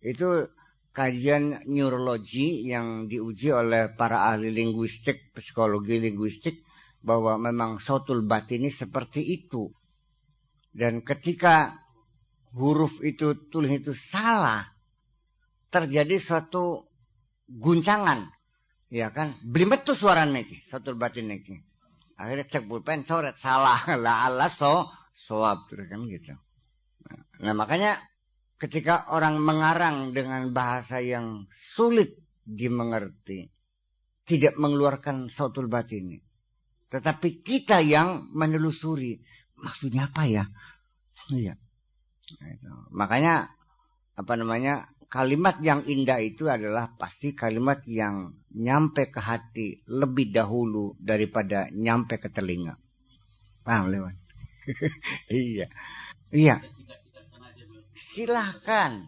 Itu kajian neurologi yang diuji oleh para ahli linguistik, psikologi linguistik, bahwa memang sautul batin ini seperti itu. Dan ketika huruf itu, tulis itu salah, terjadi suatu guncangan. Ya kan, blimet tuh suara niki, sautul batin niki. Akhirnya cek pulpen, coret salah, la Allah soab terus kan gitu. Nah makanya ketika orang mengarang dengan bahasa yang sulit dimengerti, tidak mengeluarkan sautul batin, tetapi kita yang menelusuri maksudnya apa ya? Iya. Makanya kalimat yang indah itu adalah pasti kalimat yang nyampe ke hati lebih dahulu daripada nyampe ke telinga. Paham lewat? Iya. Iya. Silahkan.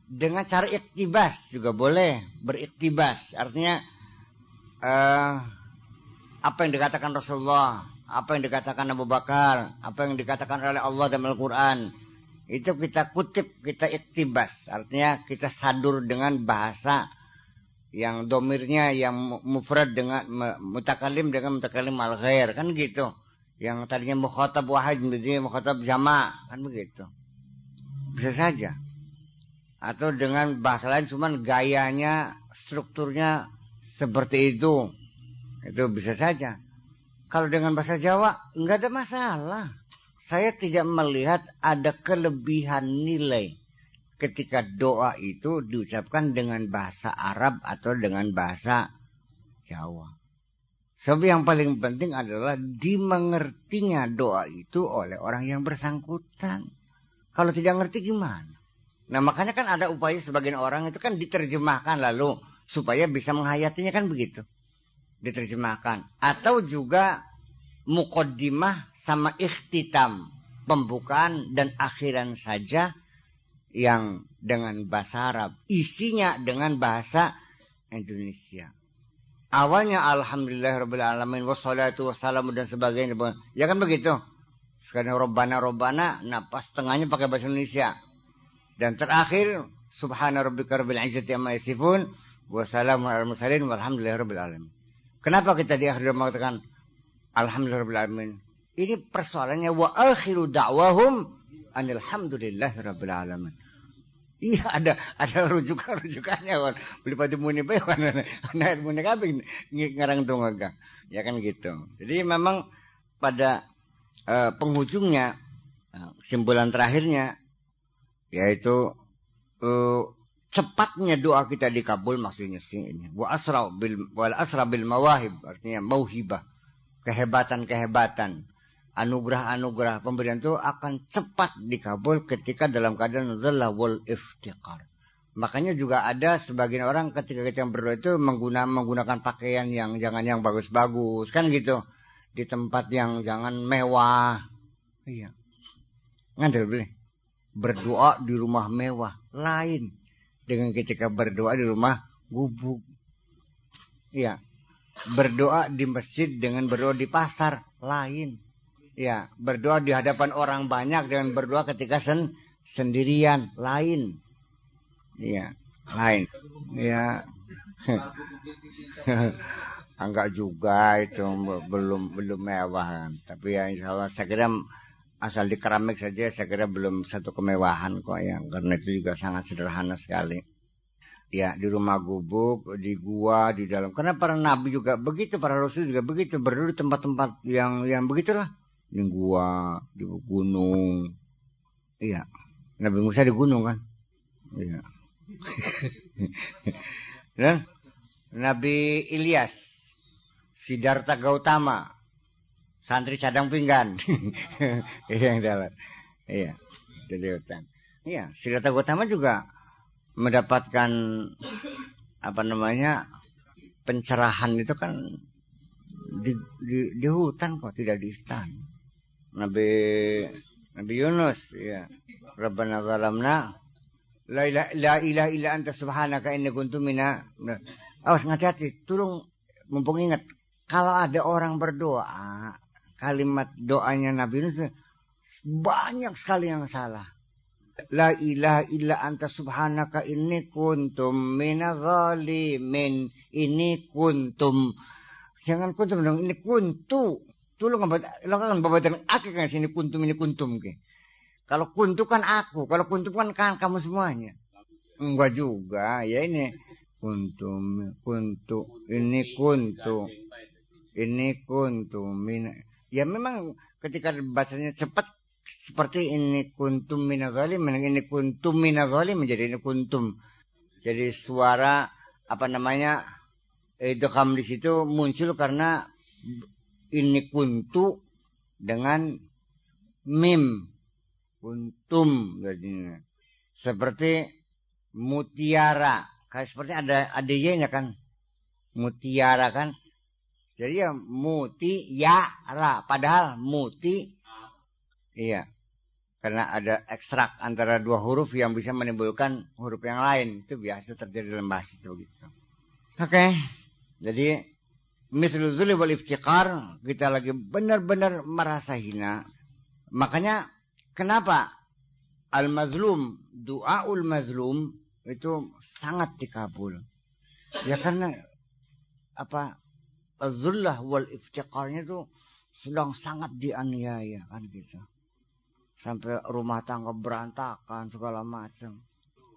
Dengan cara iktibas juga boleh. Beriktibas. Artinya apa yang dikatakan Rasulullah, apa yang dikatakan Abu Bakar, apa yang dikatakan oleh Allah dalam Al-Quran, itu kita kutip, kita iktibas. Artinya kita sadur dengan bahasa yang domirnya yang mufrad dengan mutakalim dengan mutakalim al-ghair, kan gitu. Yang tadinya mukhatab wahid menjadi mukhatab jama', kan begitu. Bisa saja. Atau dengan bahasa lain cuman gayanya, strukturnya seperti itu. Itu bisa saja. Kalau dengan bahasa Jawa enggak ada masalah. Saya tidak melihat ada kelebihan nilai ketika doa itu diucapkan dengan bahasa Arab atau dengan bahasa Jawa. Sebab yang paling penting adalah dimengertinya doa itu oleh orang yang bersangkutan. Kalau tidak ngerti gimana? Nah makanya kan ada upaya sebagian orang itu kan diterjemahkan lalu supaya bisa menghayatinya, kan begitu. Diterjemahkan. Atau juga muqaddimah sama ikhtitam, pembukaan dan akhiran saja yang dengan bahasa Arab, isinya dengan bahasa Indonesia. Awalnya alhamdulillahirabbil alamin wassalatu wassalamu dan sebagainya. Ya kan begitu. Sekarang robbana, nah pas tengahnya pakai bahasa Indonesia. Dan terakhir subhana rabbika rabbil izzati amma yasifun wassalamun alal mursalin walhamdulillahirabbil alamin. Kenapa kita di akhir mengatakan alhamdulillahirabbil alamin? Ini persoalannya wa akhiru da'wahum alhamdulillahirabbil alamin. Iya ada rujukannya kan. Beli pati muni bae kan. Ana muni kabeh ngarang donga. Ya kan gitu. Jadi memang pada kesimpulan terakhirnya yaitu cepatnya doa kita dikabul maksudnya sih ini. Wal asra bil mawahib, artinya mauhibah, kehebatan-kehebatan, anugerah-anugerah pemberian itu akan cepat dikabul ketika dalam keadaan dhillah wal iftiqar. Makanya juga ada sebagian orang ketika kita berdoa itu menggunakan pakaian yang jangan yang bagus-bagus, kan gitu. Di tempat yang jangan mewah. Iya. Ngandel boleh. Berdoa di rumah mewah lain dengan ketika berdoa di rumah gubuk. Iya. Berdoa di masjid dengan berdoa di pasar lain. Ya, berdoa di hadapan orang banyak dengan berdoa ketika sendirian lain. Iya, lain. Ya. Enggak juga itu belum mewah. Tapi ya insya Allah saya kira asal di keramik saja saya kira belum satu kemewahan kok ya, karena itu juga sangat sederhana sekali. Ya, di rumah gubuk, di gua, di dalam. Karena para nabi juga begitu, para rasul juga begitu, berdoa di tempat-tempat yang begitulah. Di gua, di gunung. Iya. Nabi Musa di gunung kan? Iya. Dan Nabi Ilyas, Siddhartha Gautama, santri cadang pinggan. Yang dalam. Iya, jadi utang. Iya, Siddhartha Gautama juga mendapatkan pencerahan itu kan di hutan kok, tidak di istana. Nabi Yunus, ya. Rabbana zalamna la ilaha illa anta subhanaka inni kuntu minaz. Awas hati-hati, tolong mumpung ingat kalau ada orang berdoa, kalimat doanya Nabi Yunus banyak sekali yang salah. La ilaha illa anta subhanaka inni kuntum minaz zalimin. Ini kuntum. Jangan kuntum dong, ini kuntu. Tolong kan babatan akik kan sini kuntum ini kuntum ke. Kalau kuntu kan aku, kalau kuntum kan kamu semuanya. Enggak juga, ya ini kuntum, ini kuntu. Ini kuntum. Ya memang ketika bacanya cepat seperti ini kuntum minazalim, ini kuntum minazalim menjadi ini kuntum. Jadi suara idgham di situ muncul karena ini kuntu dengan mim kuntum jadinya. Seperti mutiara, kayak seperti ada y-nya kan, mutiara kan. Jadi ya mutiara, padahal muti. Iya, karena ada ekstrak antara dua huruf yang bisa menimbulkan huruf yang lain. Itu biasa terjadi dalam bahasa itu gitu. Oke, jadi mithlul dzulli wal iftiqar, kita lagi benar-benar merasa hina. Makanya kenapa al-mazlum, du'aul mazlum itu sangat dikabul. Ya karena az-zullah wal iftiqarnya itu sedang sangat dianiaya kan gitu. Sampai rumah tangga berantakan segala macam.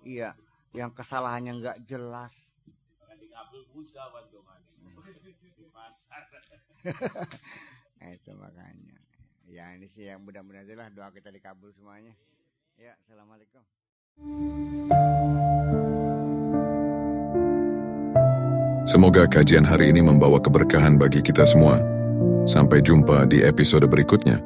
Iya, yang kesalahannya enggak jelas. Nah, itu makanya. Ya ini sih yang mudah-mudahan aja lah doa kita dikabul semuanya. Ya, assalamualaikum. Semoga kajian hari ini membawa keberkahan bagi kita semua. Sampai jumpa di episode berikutnya.